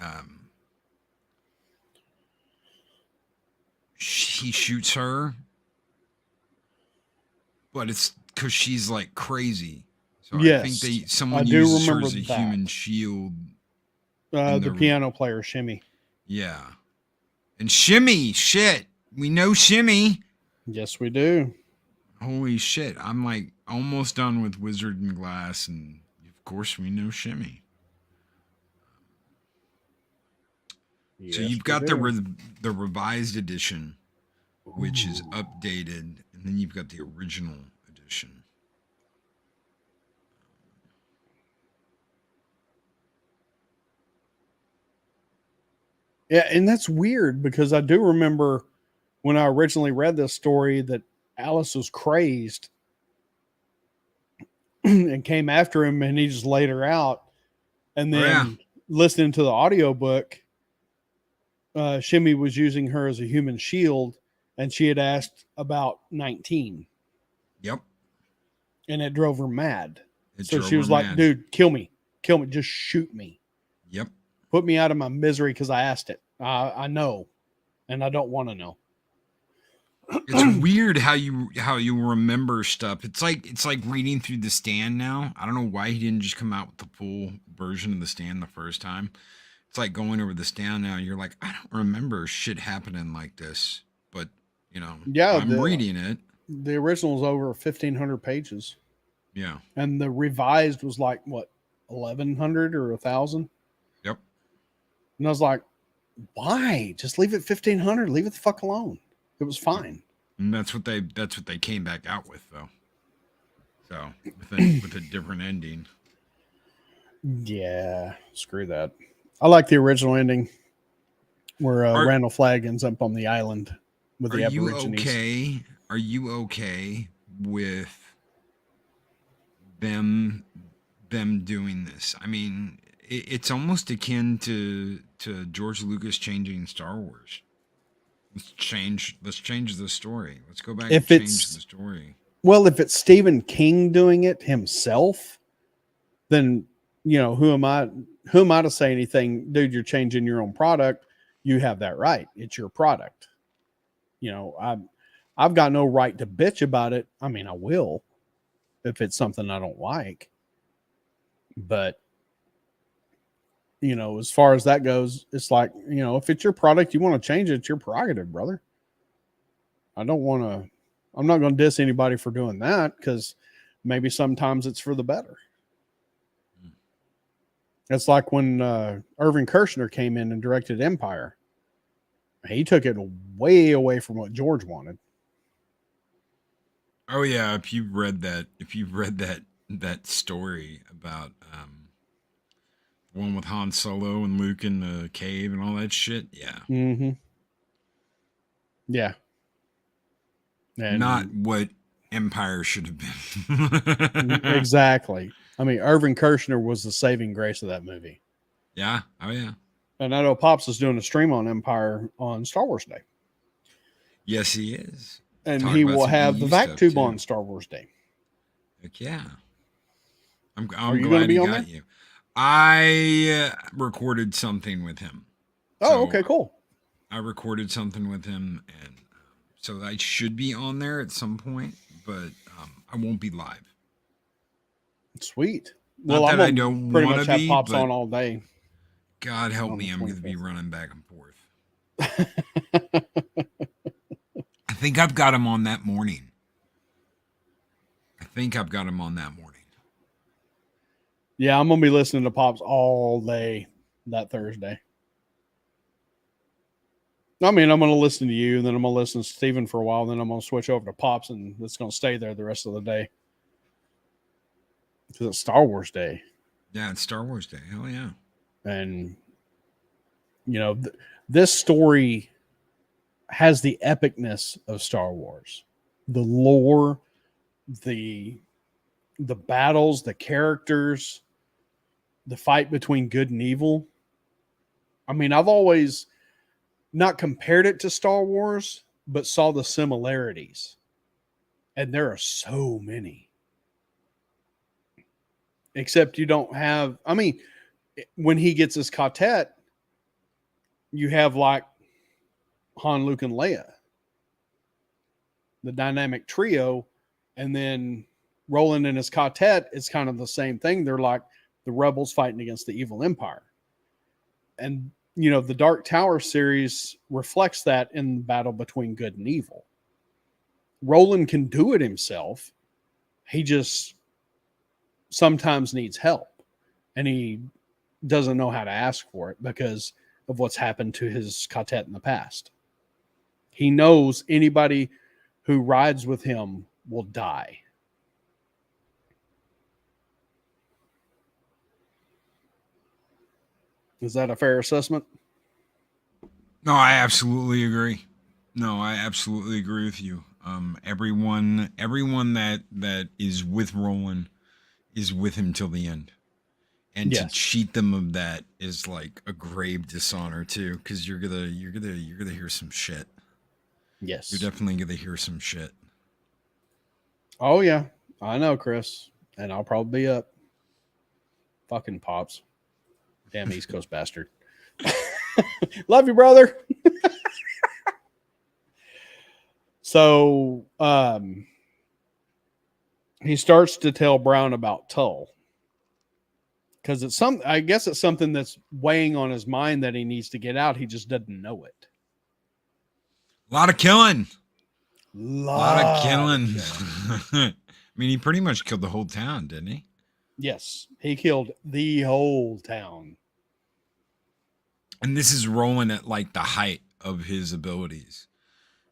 he shoots her, but it's because she's like crazy. So yes, I think someone uses her as a human shield. The piano player, Shimmy. Yeah. And Shimmy, shit. We know Shimmy. Yes, we do. Holy shit. I'm like almost done with Wizard and Glass, and of course we know Shimmy. Yes, so you've got the revised edition, which is updated, and then you've got the original edition. Yeah, and that's weird because I do remember when I originally read this story that Alice was crazed and came after him, and he just laid her out. And then listening to the audiobook, Shimmy was using her as a human shield, and she had asked about 19. Yep. And it drove her mad. So she was like, dude, kill me, just shoot me. Yep. Put me out of my misery because I asked it. I know, and I don't want to know. It's weird how you remember stuff. It's like reading through The Stand now. I don't know why he didn't just come out with the full version of The Stand the first time. It's like going over The Stand now. You're like, I don't remember shit happening like this, but I'm reading it. The original is over 1,500 pages. Yeah, and the revised was like what 1,100 or 1,000. Yep. And I was like, why? Just leave it 1,500. Leave it the fuck alone. It was fine. And that's what they came back out with, though. So with a different ending. Yeah, screw that. I like the original ending where Randall Flagg ends up on the island with the Aborigines. Are you okay with them doing this? I mean, it's almost akin to George Lucas changing Star Wars. Let's change the story. Let's go back and change the story. Well, if it's Stephen King doing it himself, then who am I to say anything? Dude, you're changing your own product. You have that right. It's your product. I've got no right to bitch about it. I mean, I will if it's something I don't like. But as far as that goes, it's like, if it's your product, you want to change it, it's your prerogative, brother. I'm not going to diss anybody for doing that because maybe sometimes it's for the better. It's like when Irving Kershner came in and directed Empire. He took it way away from what George wanted. Oh yeah, if you've read that story about one with Han Solo and Luke in the cave and all that shit, yeah. Mm-hmm. Yeah. And not what Empire should have been. Exactly. I mean, Irving Kershner was the saving grace of that movie. Yeah. Oh yeah. And I know Pops is doing a stream on Empire on Star Wars Day. Yes, he is. And he will have the vac tube on Star Wars Day. Heck yeah. I'm you glad be he on got there? you. I recorded something with him. Oh, okay, cool. I recorded something with him, and so I should be on there at some point, but I won't be live. Sweet. Well, I don't pretty want much to have be, Pops but on all day. God help me, I'm going to be running back and forth. I think I've got him on that morning. Yeah, I'm going to be listening to Pops all day that Thursday. I mean, I'm going to listen to you, and then I'm going to listen to Steven for a while, and then I'm going to switch over to Pops, and it's going to stay there the rest of the day. Because it's Star Wars Day. Yeah, it's Star Wars Day. Hell yeah. And, you know, this story has the epicness of Star Wars. The lore, the battles, the characters, the fight between good and evil. I mean, I've always not compared it to Star Wars, but saw the similarities. And there are so many. Except you don't have, I mean, when he gets his quartet, you have like Han, Luke, and Leia. The dynamic trio. And then Roland and his quartet is kind of the same thing. They're like the rebels fighting against the evil empire. And, you know, the Dark Tower series reflects that in the battle between good and evil. Roland can do it himself. He just sometimes needs help. And he doesn't know how to ask for it because of what's happened to his quartet in the past. He knows anybody who rides with him will die. Is that a fair assessment? No, I absolutely agree. with you. Everyone that is with Roland is with him till the end. And to cheat them of that is like a grave dishonor too, because you're gonna hear some shit. Yes. You're definitely gonna hear some shit. Oh yeah. I know, Chris. And I'll probably be up. Fucking Pops. Damn East Coast bastard. Love you, brother. So he starts to tell Brown about Tull. Because I guess it's something that's weighing on his mind that he needs to get out. He just doesn't know it. A lot of killing. Lot of killing. I mean, he pretty much killed the whole town, didn't he? Yes, he killed the whole town. And this is Roland at like the height of his abilities.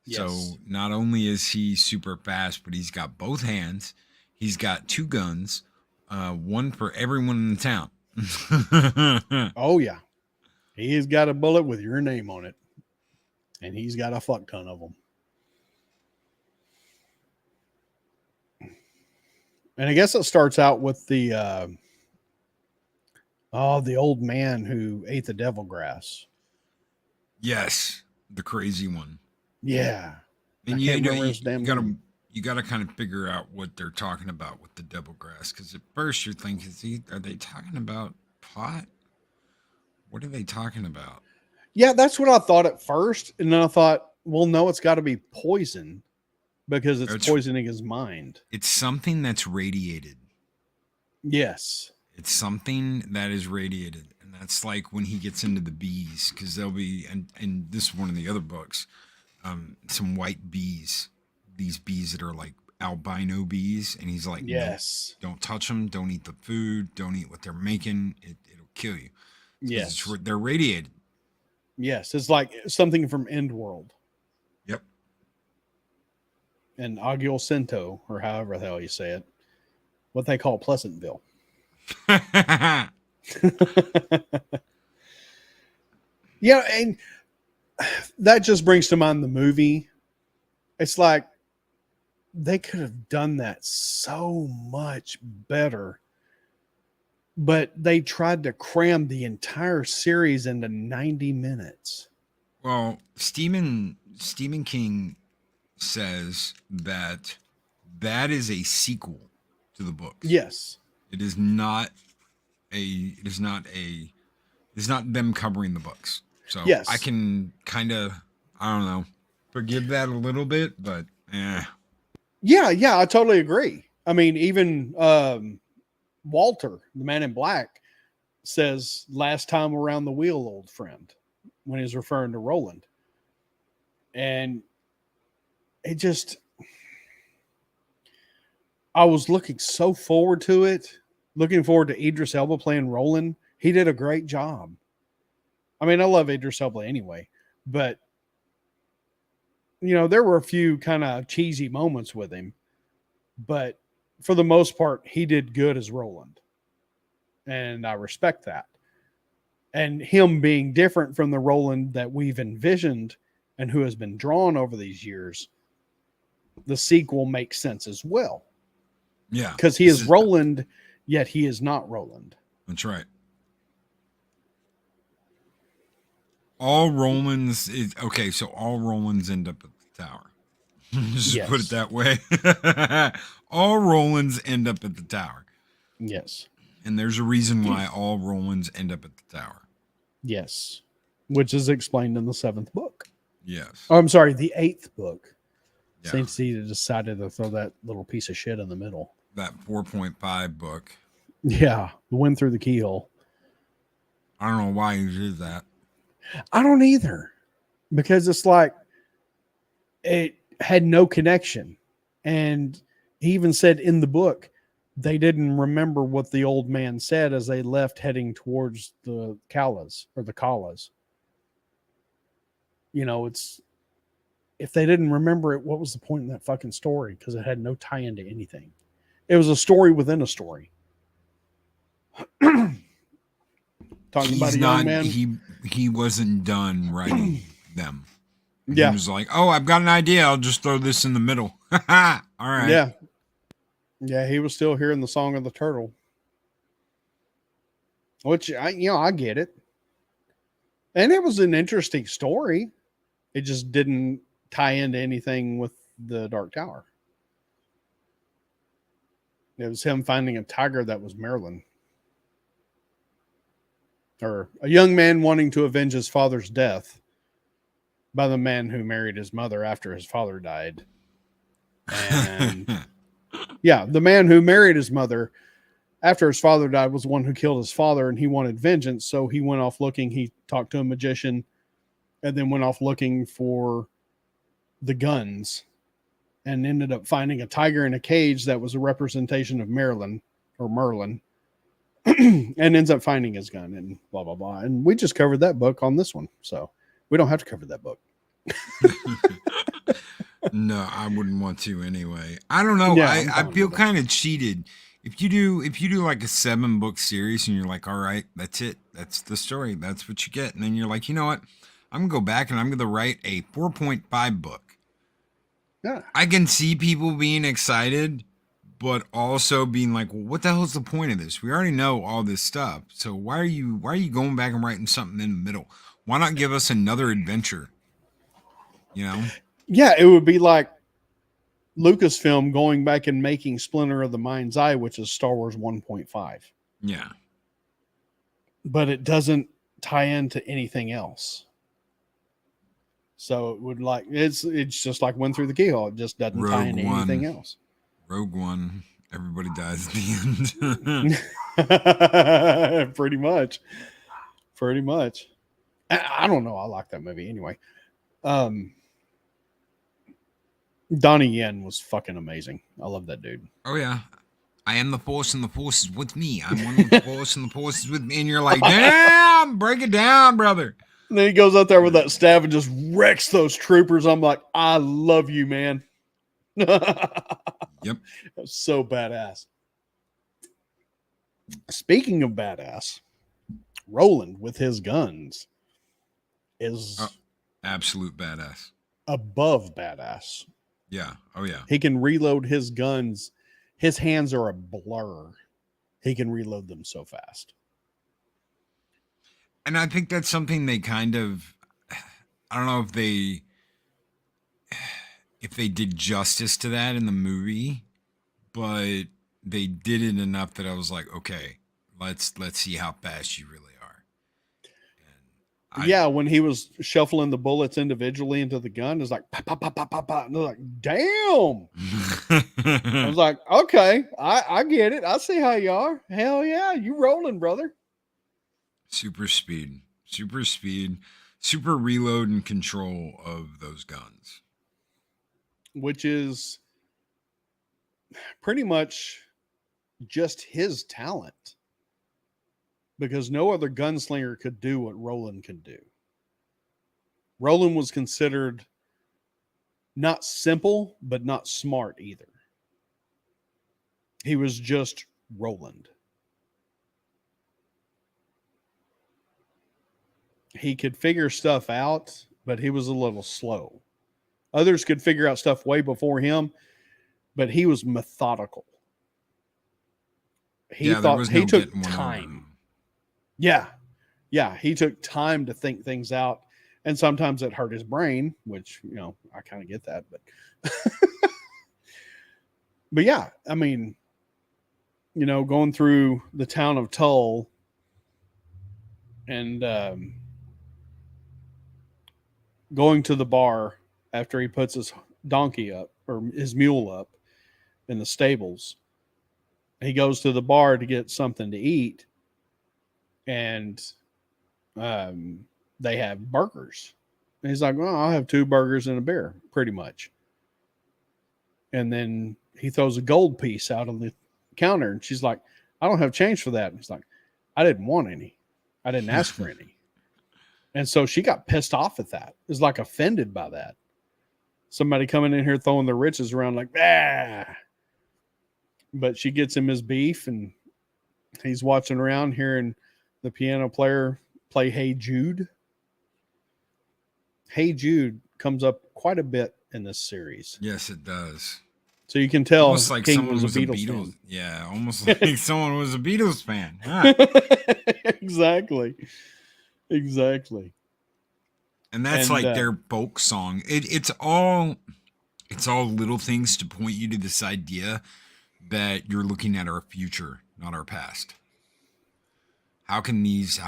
Yes. So not only is he super fast, but he's got both hands. He's got 2 guns, one for everyone in the town. Oh yeah, he's got a bullet with your name on it, and he's got a fuck ton of them. And I guess it starts out with the old man who ate the devil grass. Yes, the crazy one. Yeah. And you gotta kind of figure out what they're talking about with the devil grass, because at first you're thinking, are they talking about pot? What are they talking about? Yeah, that's what I thought at first, and then I thought, well, no, it's got to be poison because it's poisoning his mind. It's something that's radiated. Yes, it's something that is radiated, and that's like when he gets into the bees, because there'll be, and this is one of the other books. Some white bees, these bees that are like albino bees, and he's like, yes, no, don't touch them, don't eat the food, don't eat what they're making, it'll kill you. Yes. They're radiated. Yes. It's like something from Endworld. Yep. And Aguil Cento, or however the hell you say it, what they call Pleasantville. Yeah, and that just brings to mind the movie. It's like they could have done that so much better, but they tried to cram the entire series into 90 minutes. Well, Stephen King says that is a sequel to the books. Yes. It is not them covering the books. So yes. I can kind of, I don't know, forgive that a little bit, but Yeah, I totally agree. I mean, even Walter, the Man in Black, says last time around the wheel, old friend, when he's referring to Roland. And it just, I was looking so forward to it, looking forward to Idris Elba playing Roland. He did a great job. I mean, I love Idris Elba anyway, but you know, there were a few kind of cheesy moments with him, but for the most part, he did good as Roland. And I respect that. And him being different from the Roland that we've envisioned and who has been drawn over these years, the sequel makes sense as well. Yeah. Because he is Roland, yet he is not Roland. That's right. All Rolands is okay. So all Rolands end up at the tower. Just put it that way. All Rolands end up at the tower. Yes. And there's a reason why all Rolands end up at the tower. Yes. Which is explained in the 7th book. Yes. Oh, I'm sorry, the 8th book. Yeah. Saint Cecilia decided to throw that little piece of shit in the middle. That 4.5 book. Yeah. The Wind Through the Keyhole. I don't know why he did that. I don't either. Because it's like it had no connection. And he even said in the book, they didn't remember what the old man said as they left heading towards the Kalas or the Kalas. You know, it's if they didn't remember it, what was the point in that fucking story? Because it had no tie into anything. It was a story within a story. Talking about a young man. He wasn't done writing them. Yeah. He was like, oh, I've got an idea. I'll just throw this in the middle. All right. Yeah. Yeah, he was still hearing the song of the turtle. Which, I get it. And it was an interesting story. It just didn't tie into anything with the Dark Tower. It was him finding a tiger that was Marilyn. Or a young man wanting to avenge his father's death by the man who married his mother after his father died. And yeah, the man who married his mother after his father died was the one who killed his father, and he wanted vengeance. So he went off looking. He talked to a magician and then went off looking for the guns and ended up finding a tiger in a cage that was a representation of Marilyn or Merlin and ends up finding his gun and blah, blah, blah. And we just covered that book on this one. So we don't have to cover that book. No, I wouldn't want to anyway. I don't know. Yeah, I feel kind of cheated. If you do like a 7-book series and you're like, all right, that's it. That's the story. That's what you get. And then you're like, you know what? I'm going to go back and I'm going to write a 4.5 book. Yeah. I can see people being excited, but also being like, well, what the hell's the point of this? We already know all this stuff. So why are you going back and writing something in the middle? Why not give us another adventure? You know? Yeah, it would be like Lucasfilm going back and making Splinter of the Mind's Eye, which is Star Wars 1.5. Yeah. But it doesn't tie into anything else. So it would like it's just like Went Through the Keyhole. It just doesn't tie into anything else. Rogue One, everybody dies at the end. Pretty much. I don't know. I like that movie anyway. Donnie Yen was fucking amazing. I love that dude. Oh yeah. I am the force and the force is with me. I'm one with the force and the force is with me. And you're like, damn, break it down, brother. And then he goes out there with that staff and just wrecks those troopers. I'm like, I love you, man. Yep. That's so badass. Speaking of badass, Roland with his guns is absolute badass. Above badass. Yeah. Oh, yeah. He can reload his guns. His hands are a blur. He can reload them so fast. And I think that's something they kind of, I don't know if they did justice to that in the movie, but they did it enough that I was like, okay, let's see how fast you really are. And when he was shuffling the bullets individually into the gun, it's like pop, pop, pop, pop, pop, pop. And they're like, damn. I was like, okay, I get it. I see how you are. Hell yeah, you rolling, brother. Super speed, super reload and control of those guns. Which is pretty much just his talent. Because no other gunslinger could do what Roland could do. Roland was considered not simple, but not smart either. He was just Roland. He could figure stuff out, but he was a little slow. Others could figure out stuff way before him, but he was methodical. He took time. Yeah. He took time to think things out. And sometimes it hurt his brain, which, I kind of get that. But yeah, I mean, going through the town of Tull and going to the bar after he puts his donkey up or his mule up in the stables. He goes to the bar to get something to eat, and they have burgers. And he's like, well, I'll have 2 burgers and a beer, pretty much. And then he throws a gold piece out on the counter, and she's like, I don't have change for that. And he's like, I didn't want any. I didn't ask for any. And so she got pissed off at that. Is like offended by that. Somebody coming in here throwing their riches around like, But she gets him his beef, and he's watching around hearing the piano player play Hey Jude. Hey Jude comes up quite a bit in this series. Yes, it does. So you can tell almost like King someone was a Beatles fan. Yeah, almost like someone was a Beatles fan. Huh? Exactly. And that's like their folk song. It's all little things to point you to this idea that you're looking at our future, not our past. How can these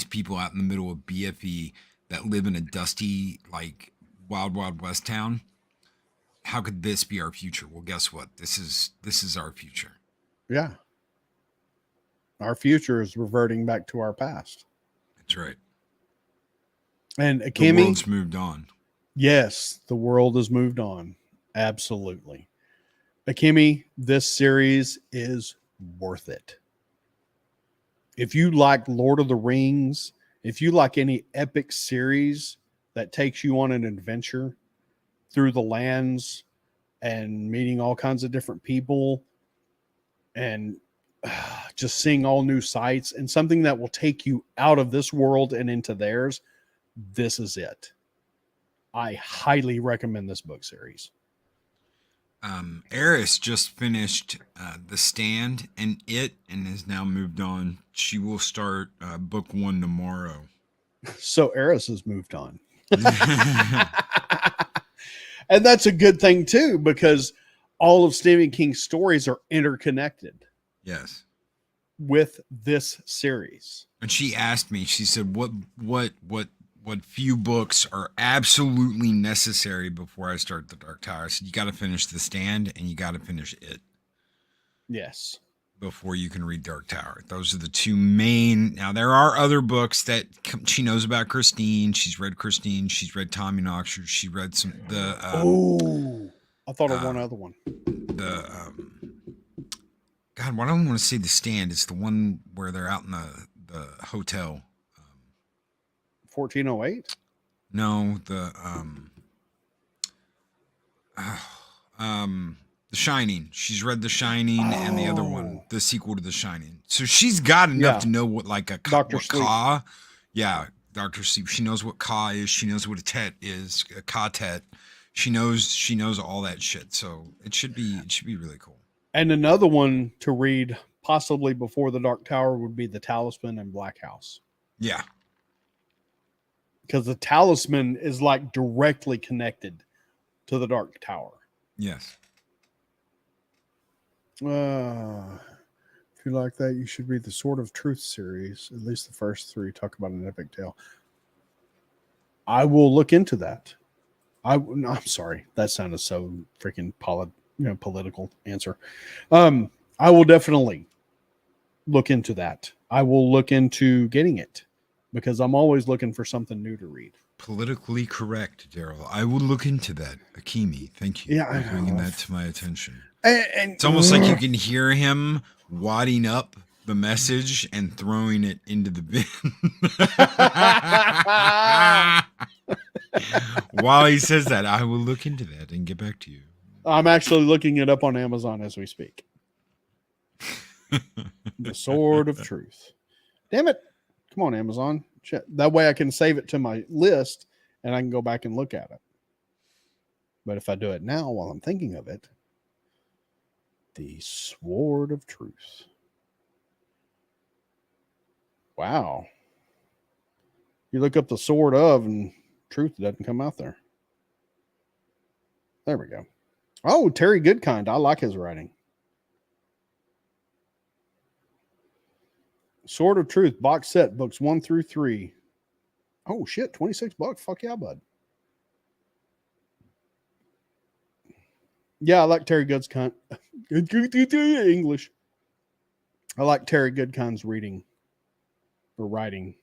people out in the middle of BFE that live in a dusty, like wild, wild west town, how could this be our future? Well, guess what? This is our future. Yeah. Our future is reverting back to our past. That's right. And the Kimmy, world's moved on. Yes, the world has moved on. Absolutely. Akimi, this series is worth it. If you like Lord of the Rings, if you like any epic series that takes you on an adventure through the lands and meeting all kinds of different people and just seeing all new sights and something that will take you out of this world and into theirs, this is it. I highly recommend this book series. Eris just finished The Stand and has now moved on. She will start book 1 tomorrow. So Eris has moved on. And that's a good thing too, because all of Stephen King's stories are interconnected. Yes. With this series. And she asked me, she said, what few books are absolutely necessary before I start The Dark Tower? I said, you got to finish The Stand and you got to finish it. Yes. Before you can read Dark Tower. Those are the 2 main. Now, there are other books that she knows about Christine. She's read Christine. She's read Tommy Knox. She read some, I thought of one other one. God, why don't I want to say The Stand? It's the one where they're out in the hotel. 1408? No, The Shining. She's read The Shining and the other one, the sequel to The Shining. So she's got enough to know what like a Dr. Sleep. Ka. Yeah, Dr. Sleep. She knows what Ka is. She knows what a tet is. A Ka tet. She knows all that shit. So it should be really cool. And another one to read possibly before the Dark Tower would be The Talisman and Black House. Yeah. Because the Talisman is like directly connected to the Dark Tower. Yes. If you like that, you should read the Sword of Truth series. At least the first 3 talk about an epic tale. I will look into that. I'm sorry. That sounded so freaking political answer. I will definitely look into that. I will look into getting it because I'm always looking for something new to read. Politically correct, Daryl. I will look into that. Akimi, thank you for bringing that to my attention. And it's almost like you can hear him wadding up the message and throwing it into the bin. While he says that, I will look into that and get back to you. I'm actually looking it up on Amazon as we speak. The Sword of Truth. Damn it. Come on, Amazon. Shit. That way I can save it to my list and I can go back and look at it. But if I do it now while I'm thinking of it, the Sword of Truth. Wow. You look up the Sword of and truth doesn't come out there. There we go. Oh, Terry Goodkind. I like his writing. Sword of Truth box set books 1 through 3. Oh shit, $26. Fuck yeah, bud. Yeah, I like Terry Goodkind. English. I like Terry Goodkind's reading or writing.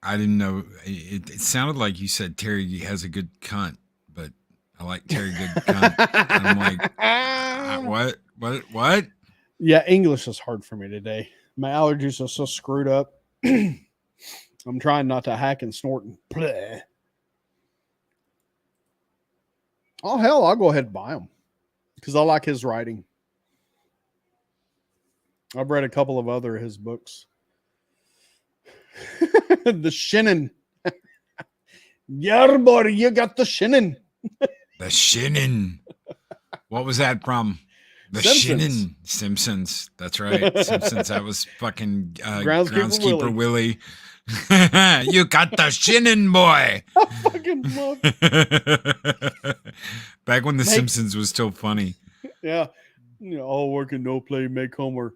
I didn't know. It sounded like you said Terry has a good cunt, but I like Terry Goodkind. And I'm like, what? Yeah, English is hard for me today. My allergies are so screwed up. I'm trying not to hack and snort and play. Oh, hell, I'll go ahead and buy them because I like his writing. I've read a couple of other of his books. The Shinnin. Yeah, boy, you got the Shinnin. The Shinnin. What was that from? The Shinnin. Simpsons. That's right. Simpsons. That was fucking Groundskeeper Willie. You got the Shinnin, boy. I fucking love it. Back when the Simpsons was still funny. Yeah. You know, all work and no play make Homer.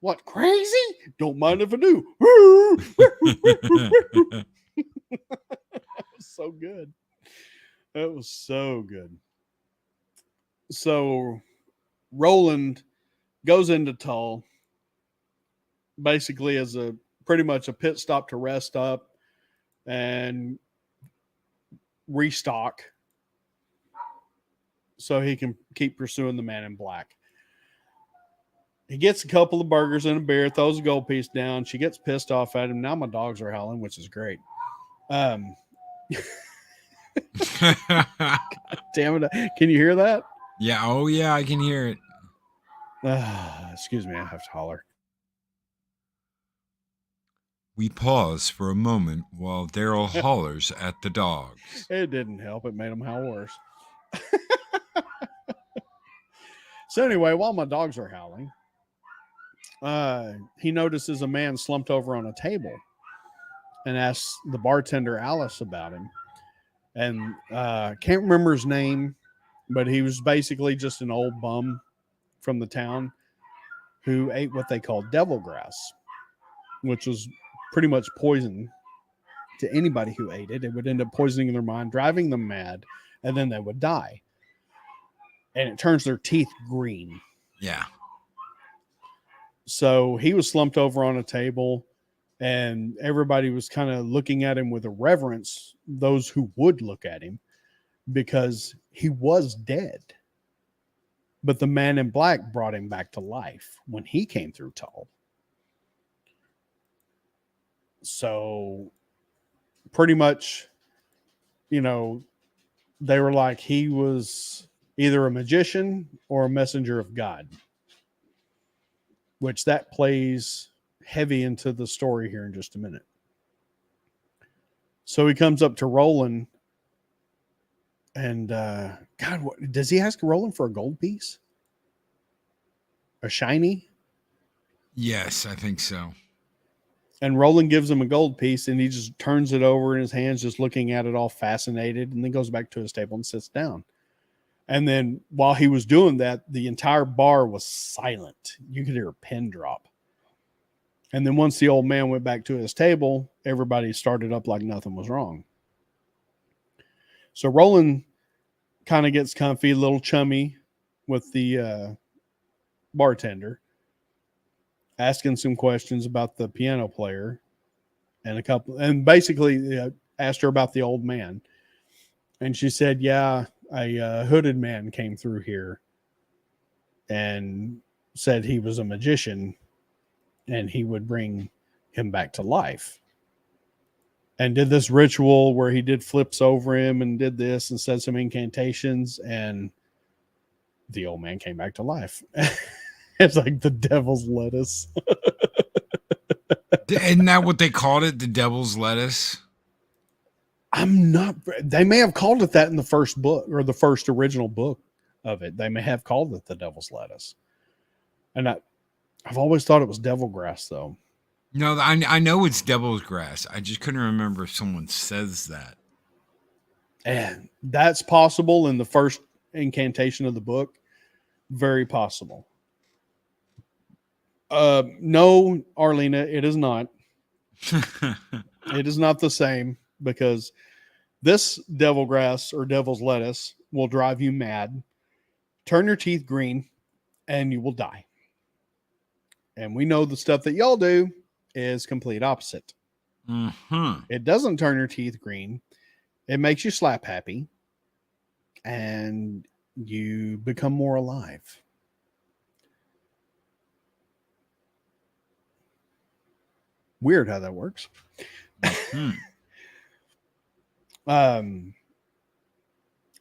What, crazy? Don't mind if I do. That was so good. That was so good. So Roland goes into Tull basically as pretty much a pit stop to rest up and restock so he can keep pursuing the Man in Black. He gets a couple of burgers and a beer, throws a gold piece down. She gets pissed off at him. Now my dogs are howling, which is great. God damn it. Can you hear that? Yeah. Oh, yeah, I can hear it. Excuse me. I have to holler. We pause for a moment while Daryl hollers at the dogs. It didn't help. It made them howl worse. So anyway, while my dogs are howling, he notices a man slumped over on a table and asks the bartender Alice about him. And can't remember his name, but he was basically just an old bum from the town who ate what they call devil grass, which was pretty much poison to anybody who ate it. It would end up poisoning their mind, driving them mad, and then they would die. And it turns their teeth green. Yeah. So he was slumped over on a table, and everybody was kind of looking at him with a reverence, those who would look at him, because he was dead. But the man in black brought him back to life when he came through Tull. So pretty much, you know, they were like he was either a magician or a messenger of God, which that plays heavy into the story here in just a minute. So he comes up to Roland and God, what does he ask Roland for a gold piece? A shiny? Yes, I think so. And Roland gives him a gold piece and he just turns it over in his hands, just looking at it all fascinated, and then goes back to his table and sits down. And then while he was doing that, the entire bar was silent. You could hear a pin drop. And then once the old man went back to his table, everybody started up like nothing was wrong. So Roland kind of gets comfy, a little chummy with the bartender, asking some questions about the piano player and basically asked her about the old man. And she said, yeah, a hooded man came through here and said he was a magician and he would bring him back to life. And did this ritual where he did flips over him and did this and said some incantations, and the old man came back to life. It's like the devil's lettuce. Isn't that what they called it? The devil's lettuce? They may have called it that in the first book or the first original book of it. They may have called it the devil's lettuce. And I've always thought it was devil grass, though. No, I know it's devil's grass. I just couldn't remember if someone says that. And that's possible in the first incantation of the book. Very possible. No, Arlena, it is not. It is not the same, because this devil grass or devil's lettuce will drive you mad, turn your teeth green, and you will die. And we know the stuff that y'all do is complete opposite. Mm-hmm. It doesn't turn your teeth green. It makes you slap happy, and you become more alive. Weird how that works. Mm-hmm.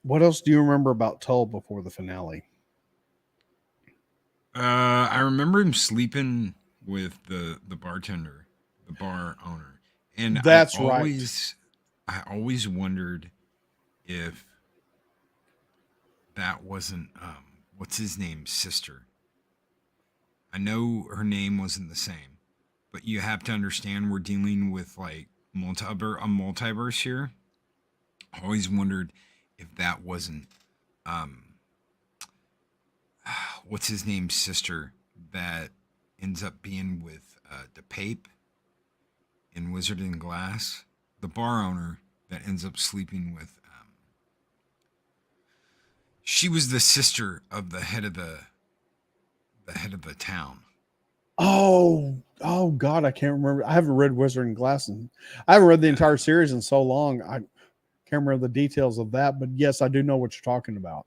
What else do you remember about Tull before the finale? I remember him sleeping with the bartender, the bar owner, and That's I always wondered if that wasn't what's his name's sister. I know her name wasn't the same, but you have to understand we're dealing with like a multiverse here. I always wondered if that wasn't what's his name's sister that ends up being with the Pape in Wizard and Glass, the bar owner that ends up sleeping with. She was the sister of the head of the town. Oh God, I can't remember. I haven't read Wizard and Glass, and I haven't read the entire series in so long. I can't remember the details of that, but yes, I do know what you're talking about.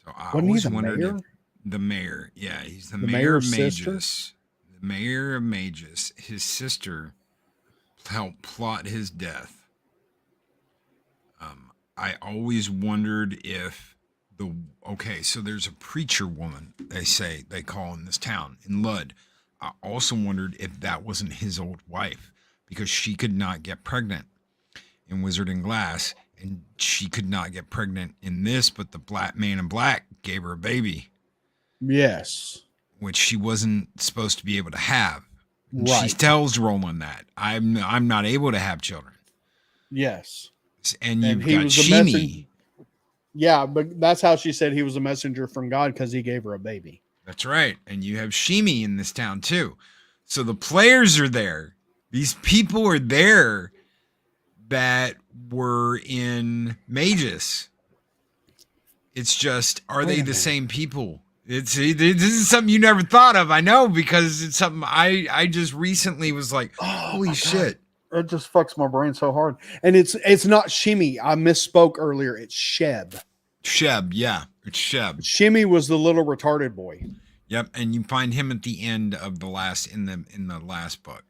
So I Wasn't always he the wondered mayor? if the mayor, yeah, he's the mayor's mayor of sister? Magus. The mayor of Magus. His sister helped plot his death. I always wondered if so there's a preacher woman, they call in this town, in Lud. I also wondered if that wasn't his old wife, because she could not get pregnant in Wizard and Glass, and she could not get pregnant in this, but the black man in black gave her a baby. Yes. Which she wasn't supposed to be able to have. Right. She tells Roland that I'm not able to have children. Yes. And you've he got was the Shimi. Yeah, but that's how she said he was a messenger from God, because he gave her a baby. That's right. And you have Shimi in this town too. So the players are there. These people are there that were in Magus. It's just, are they the same people? This is something you never thought of. I know, because it's something I just recently was like, holy shit. It just fucks my brain so hard. And it's not Shimmy. I misspoke earlier. It's Sheb. Sheb, yeah, it's Sheb. Shimmy was the little retarded boy. Yep, and you find him at the end of the last in the last book.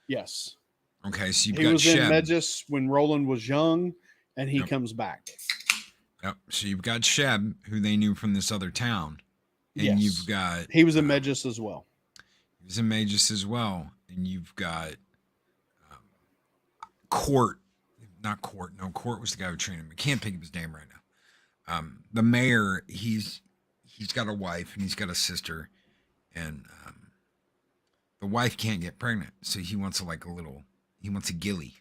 Yes. Okay, so you've he got was Sheb. in Medjus when Roland was young, and he comes back. Yep. So you've got Sheb, who they knew from this other town, and you've got he was in Medjus as well. He was in Medjus as well, and you've got Court. Not Court. No, Court was the guy who trained him. I can't think of his name right now. The mayor. He's got a wife and he's got a sister, and the wife can't get pregnant, so he wants he wants a gilly.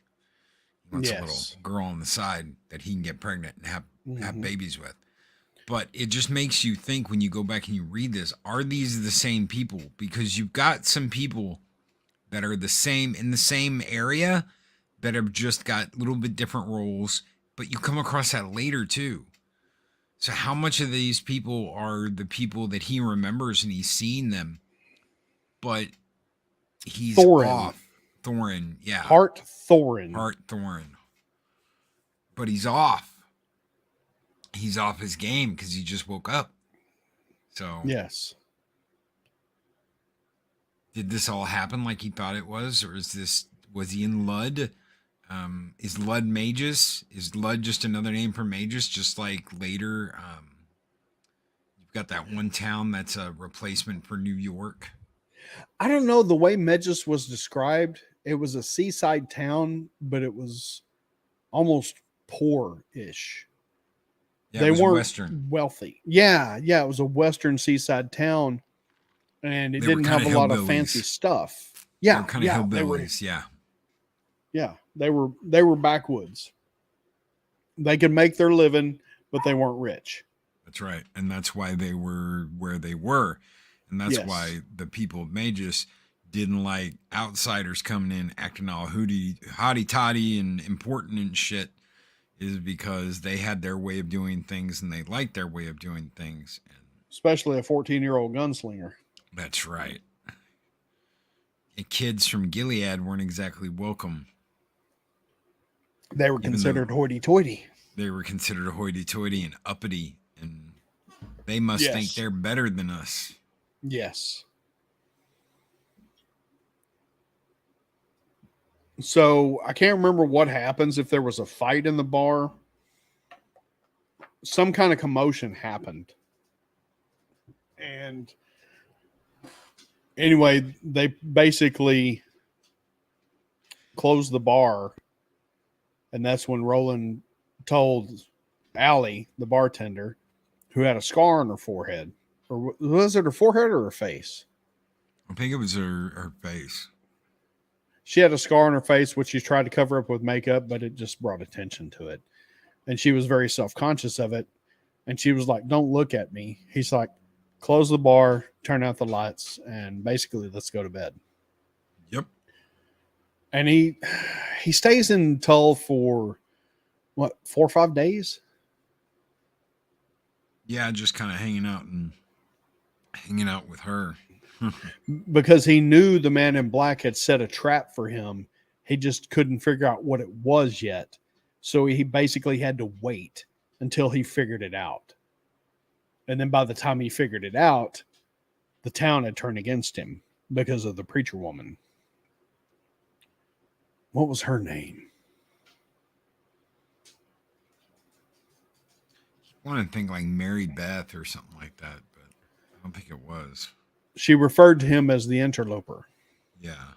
He wants a little girl on the side that he can get pregnant and have babies with. But it just makes you think when you go back and you read this, are these the same people? Because you've got some people that are the same in the same area that have just got a little bit different roles, but you come across that later too. So how much of these people are the people that he remembers and he's seen them, but he's off? Thorin, yeah. Hart Thorin. But he's off. He's off his game because he just woke up. So yes. Did this all happen like he thought it was? Or was he in Lud? Is Lud Magus? Is Lud just another name for Magus? Just like later, you've got that one town that's a replacement for New York. I don't know. The way Medjus was described, it was a seaside town, but it was almost poor-ish. Yeah, they weren't Western. Wealthy. Yeah, it was a Western seaside town, and it didn't have a lot of fancy stuff. Yeah, they were kind of hillbillies. Yeah, they were backwoods. They could make their living, but they weren't rich. That's right, and that's why they were where they were, and that's why the people of Magus didn't like outsiders coming in acting all hotty toddy and important and shit, is because they had their way of doing things and they liked their way of doing things. Especially a 14-year-old gunslinger. That's right. And kids from Gilead weren't exactly welcome. They were considered hoity-toity. They were considered hoity-toity and uppity, and they must think they're better than us. Yes. So I can't remember what happens if there was a fight in the bar. Some kind of commotion happened. And anyway, they basically closed the bar. And that's when Roland told Allie, the bartender, who had a scar on her forehead. Or was it her forehead or her face? I think it was her face. She had a scar on her face, which she tried to cover up with makeup, but it just brought attention to it. And she was very self-conscious of it. And she was like, "Don't look at me." He's like, "Close the bar, turn out the lights, and basically let's go to bed." Yep. And he stays in Tull for, 4 or 5 days? Yeah, just kind of hanging out with her. Because he knew the man in black had set a trap for him. He just couldn't figure out what it was yet. So he basically had to wait until he figured it out. And then by the time he figured it out, the town had turned against him because of the preacher woman. What was her name? I want to think like Mary Beth or something like that, but I don't think it was. She referred to him as the interloper. Yeah.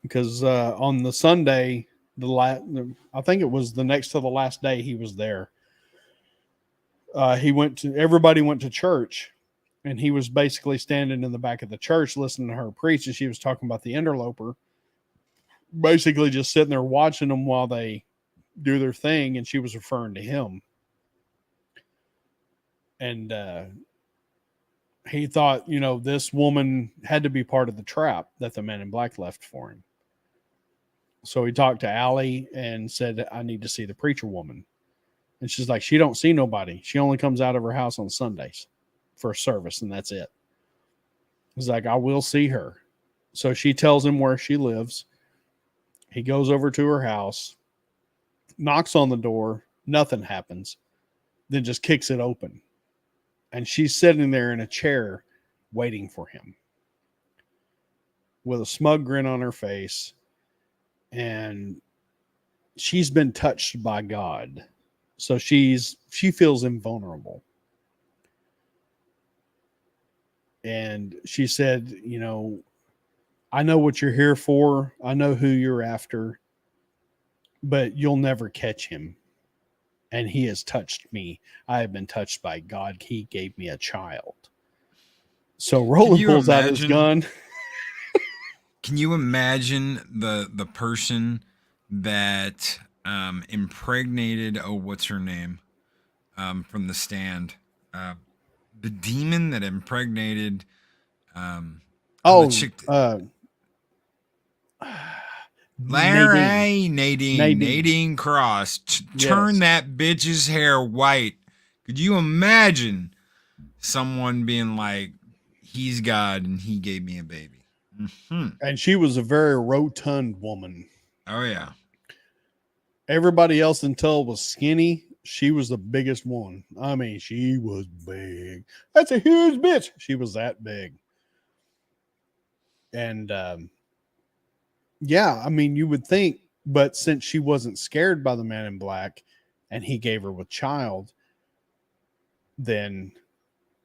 Because on the Sunday, I think it was the next to the last day he was there. Everybody went to church, and he was basically standing in the back of the church listening to her preach, and she was talking about the interloper. Basically just sitting there watching them while they do their thing, and she was referring to him. And he thought, this woman had to be part of the trap that the man in black left for him. So he talked to Allie and said, "I need to see the preacher woman." And she's like, "She don't see nobody. She only comes out of her house on Sundays for a service, and that's it." He's like, "I will see her." So she tells him where she lives. He goes over to her house, knocks on the door, Nothing happens. Then just kicks it open. And she's sitting there in a chair waiting for him with a smug grin on her face. And she's been touched by God. So she feels invulnerable. And she said, you know, I know what you're here for. I know who you're after, but you'll never catch him. And he has touched me. I have been touched by God. He gave me a child. So Roland pulls out his gun. Can you imagine the person that impregnated, what's her name? From The Stand. The demon that impregnated Nadine Cross. Turn that bitch's hair white. Could you imagine someone being like, he's God and he gave me a baby? Mm-hmm. And she was a very rotund woman. Oh, yeah. Everybody else in Tull was skinny. She was the biggest one. I mean, she was big. That's a huge bitch. She was that big. And, yeah, I mean, you would think, but since she wasn't scared by the man in black and he gave her a child, then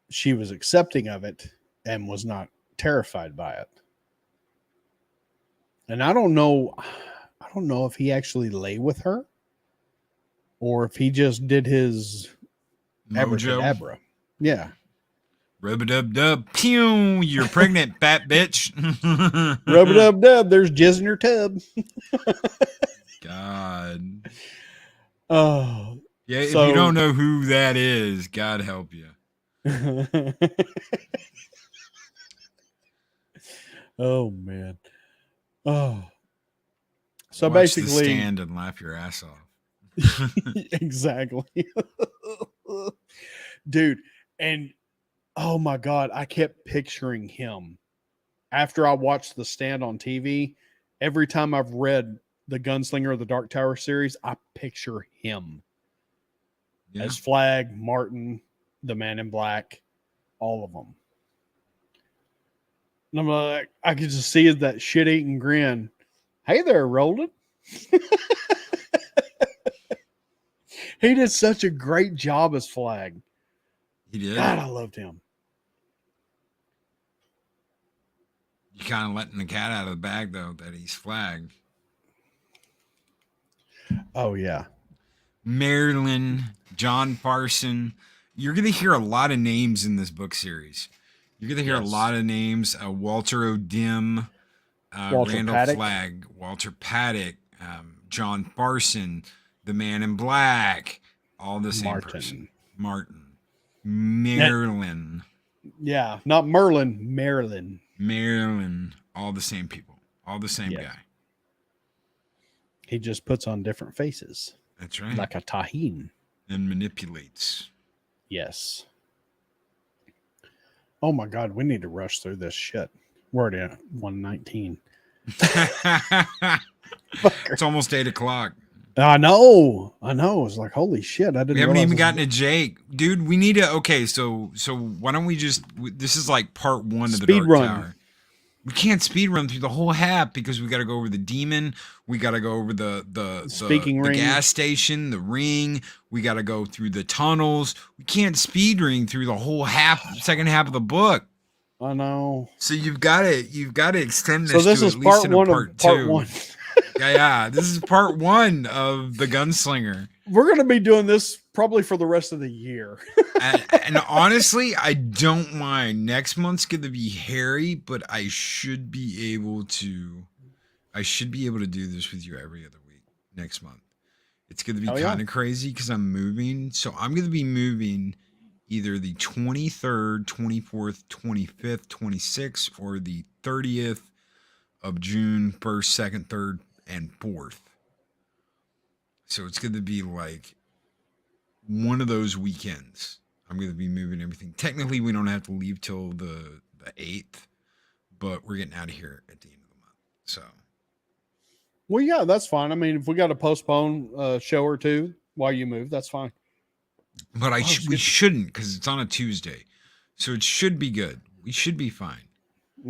she was accepting of it and was not terrified by it. And I don't know if he actually lay with her or if he just did his abracadabra. Yeah. Rub-a-dub-dub. Pew! You're pregnant, fat bitch. Rub-a-dub-dub. There's jizz in your tub. God. Oh. Yeah, if you don't know who that is, God help you. Oh, man. Oh. So watch basically. The Stand and laugh your ass off. Exactly. Dude. And oh my God, I kept picturing him. After I watched The Stand on TV, every time I've read the Gunslinger or the Dark Tower series, I picture him. Yeah. As Flag, Martin, the Man in Black, all of them. And I'm like, I could just see that shit-eating grin. Hey there, Roland. He did such a great job as Flag. He did. God, I loved him. You're kind of letting the cat out of the bag, though, that he's Flag. Oh, yeah. Marilyn, John Parson. You're going to hear a lot of names in this book series. You're going to hear a lot of names. Walter O'Dim, Randall Paddock. Flagg, Walter Paddock, John Parson, the Man in Black, all the same person. Martin. Marilyn. Yeah, not Merlin, Marilyn. Marilyn. All the same people. All the same guy. He just puts on different faces. That's right. Like a Tahin. And manipulates. Yes. Oh my God, we need to rush through this shit. We're at 1:19. It's almost 8:00. I know. It's like, holy shit. I didn't. We haven't even gotten to Jake. Dude, we need to. Okay, so why don't we just. This is like part 1 of the Dark Tower. We can't speed run through the whole half because we got to go over the demon. We got to go over the gas station, the ring. We got to go through the tunnels. We can't speed ring through the whole second half of the book. I know. So you've got to extend this. So this to is at least part 1 part of part 2. 1. Yeah. This is part 1 of the Gunslinger. We're going to be doing this probably for the rest of the year. and honestly, I don't mind. Next month's going to be hairy, but I should be able to do this with you every other week next month. It's going to be kind of crazy because I'm moving. So I'm going to be moving either the 23rd, 24th, 25th, 26th, or the 30th of June, 1st, 2nd, 3rd, and 4th. So it's going to be like one of those weekends. I'm going to be moving everything. Technically, we don't have to leave till the 8th, but we're getting out of here at the end of the month. So, well, yeah, that's fine. I mean, if we got to postpone a show or two, while you move. That's fine. But we shouldn't, because it's on a Tuesday. So it should be good. We should be fine.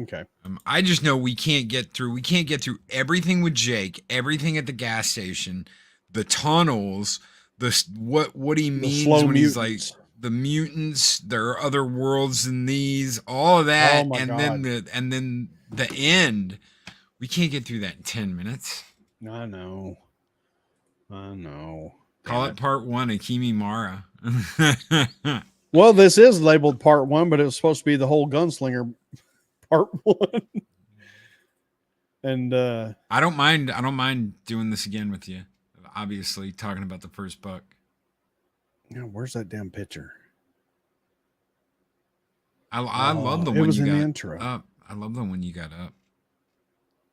Okay. I just know we can't get through everything with Jake, everything at the gas station, the tunnels, what he means when he's like the mutants, there are other worlds than these, all of that, and then the end. We can't get through that in 10 minutes. I know. Call it part 1, Akimi Mara. Well, this is labeled part 1, but it was supposed to be the whole Gunslinger part 1. And I don't mind doing this again with you. Obviously, talking about the first book. Where's that damn picture? I love the one you got intro. Up. I love the one you got up.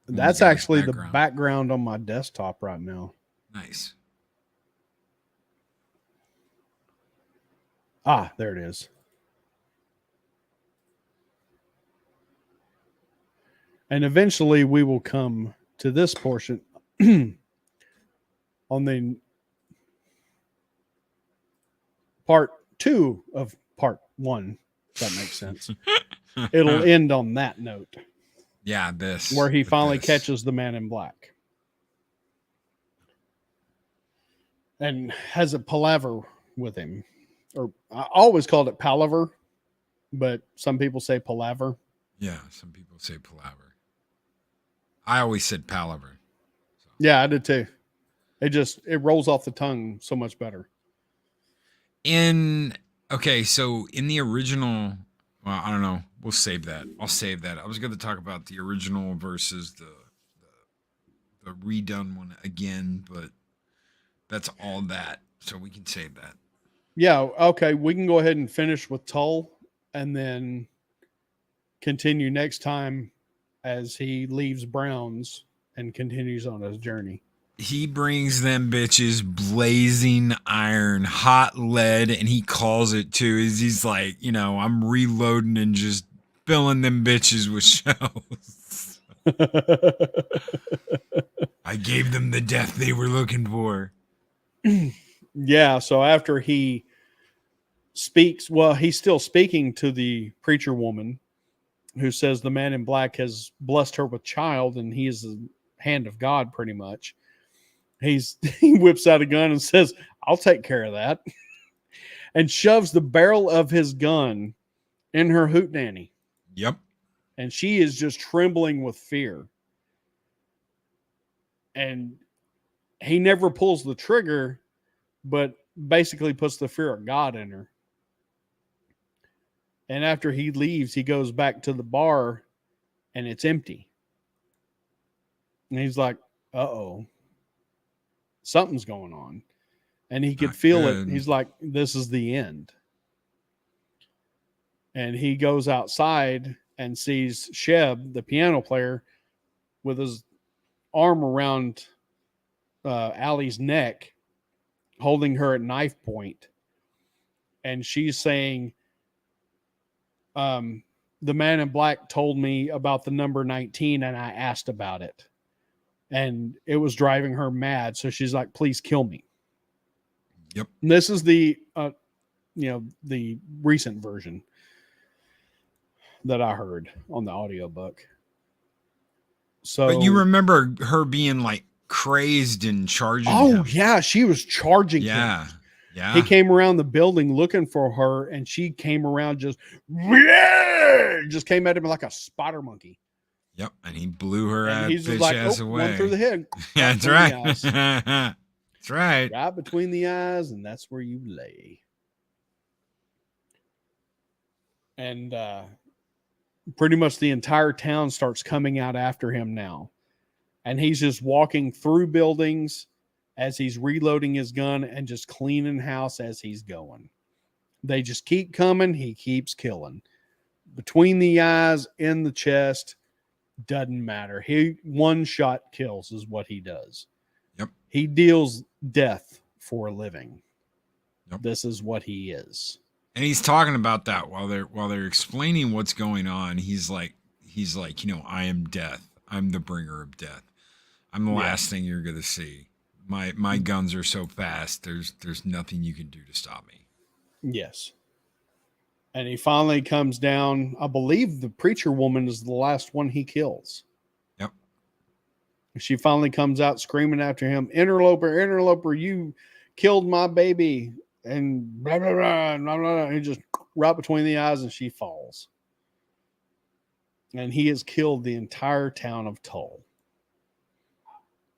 That's actually the background on my desktop right now. Nice. Ah, there it is. And eventually we will come to this portion on the part 2 of part 1. If that makes sense. It'll end on that note. Yeah, where he finally catches the man in black. And has a palaver with him. Or I always called it palaver, but some people say palaver. Yeah, some people say palaver. I always said palaver. So. Yeah, I did too. It rolls off the tongue so much better. So in the original, well, I don't know. We'll save that. I'll save that. I was going to talk about the original versus the redone one again, but that's all that. So we can save that. Yeah. Okay. We can go ahead and finish with Tull and then continue next time as he leaves Brown's and continues on his journey. He brings them bitches blazing iron, hot lead, and he calls it too. He's like, I'm reloading and just filling them bitches with shells. I gave them the death they were looking for. Yeah, so after he speaks, well, he's still speaking to the preacher woman who says the man in black has blessed her with child and he is the hand of God pretty much. He whips out a gun and says, I'll take care of that. And shoves the barrel of his gun in her hootenanny. Yep. And she is just trembling with fear. And he never pulls the trigger, but basically puts the fear of God in her. And after he leaves, he goes back to the bar and it's empty. And he's like, uh-oh. Something's going on. And he could feel it. He's like, this is the end. And he goes outside and sees Sheb, the piano player, with his arm around Allie's neck, holding her at knife point. And she's saying, the man in black told me about the number 19 and I asked about it. And it was driving her mad. So she's like, please kill me. Yep. And this is the, the recent version that I heard on the audiobook. So, but you remember her being like crazed and charging him. Yeah. She was charging him. Yeah. He came around the building looking for her and she came around just came at him like a spider monkey. Yep, and he blew her bitch like, ass away. One through the head. Yeah, that's right. That's right. Right between the eyes, and that's where you lay. And pretty much the entire town starts coming out after him now. And he's just walking through buildings as he's reloading his gun and just cleaning house as he's going. They just keep coming. He keeps killing. Between the eyes, in the chest. Doesn't matter. He one shot kills is what he does. Yep. He deals death for a living. Yep. This is what he is. And he's talking about that while they're explaining what's going on. He's like, I am death. I'm the bringer of death. I'm the last thing you're gonna see. My guns are so fast. There's nothing you can do to stop me. Yes. And he finally comes down. I believe the preacher woman is the last one he kills. Yep. She finally comes out screaming after him, interloper, interloper, you killed my baby. And blah, blah, blah, blah, blah. And just right between the eyes, and she falls. And he has killed the entire town of Tull.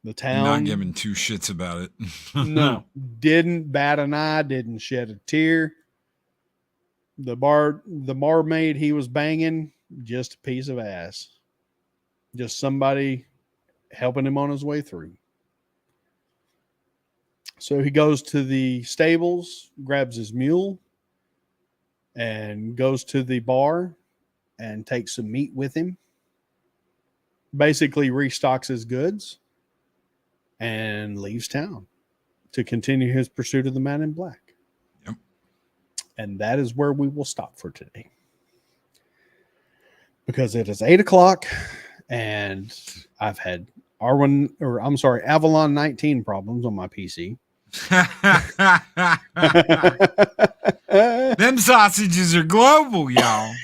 The town. Not giving two shits about it. No. Didn't bat an eye, didn't shed a tear. The barmaid he was banging, just a piece of ass. Just somebody helping him on his way through. So he goes to the stables, grabs his mule, and goes to the bar and takes some meat with him. Basically restocks his goods and leaves town to continue his pursuit of the man in black. And that is where we will stop for today. Because it is 8:00 and I've had Avalon 19 problems on my PC. Them sausages are global, y'all.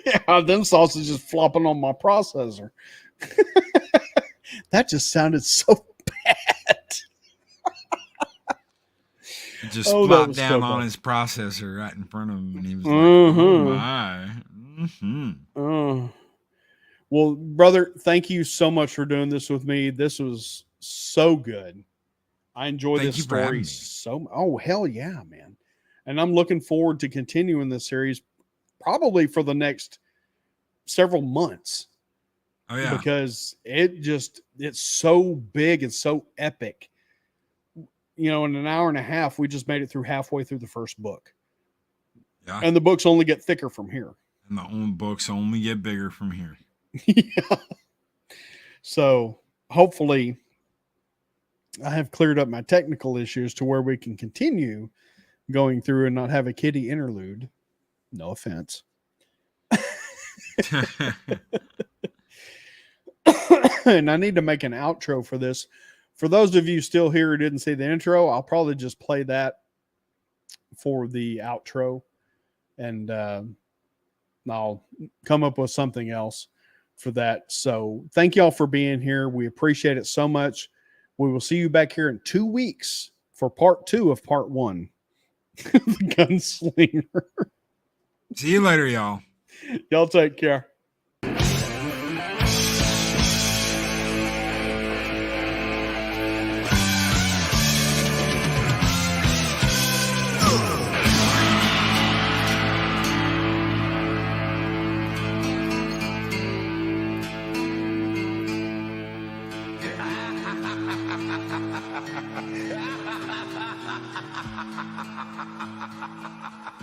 Yeah, them sausages flopping on my processor. That just sounded so bad. It just plopped down on his processor right in front of him, and he was like, "Oh my!" Mm-hmm. Well, brother, thank you so much for doing this with me. This was so good. I enjoy this story so. Oh hell yeah, man! And I'm looking forward to continuing this series, probably for the next several months. Oh yeah, because it's so big and so epic. You know, in an hour and a half, we just made it through halfway through the first book. Yeah. And the books only get thicker from here. And the books only get bigger from here. Yeah. So hopefully I have cleared up my technical issues to where we can continue going through and not have a kitty interlude. No offense. And I need to make an outro for this. For those of you still here who didn't see the intro, I'll probably just play that for the outro. And I'll come up with something else for that. So thank y'all for being here. We appreciate it so much. We will see you back here in 2 weeks for part 2 of part 1. The Gunslinger. See you later, y'all. Y'all take care.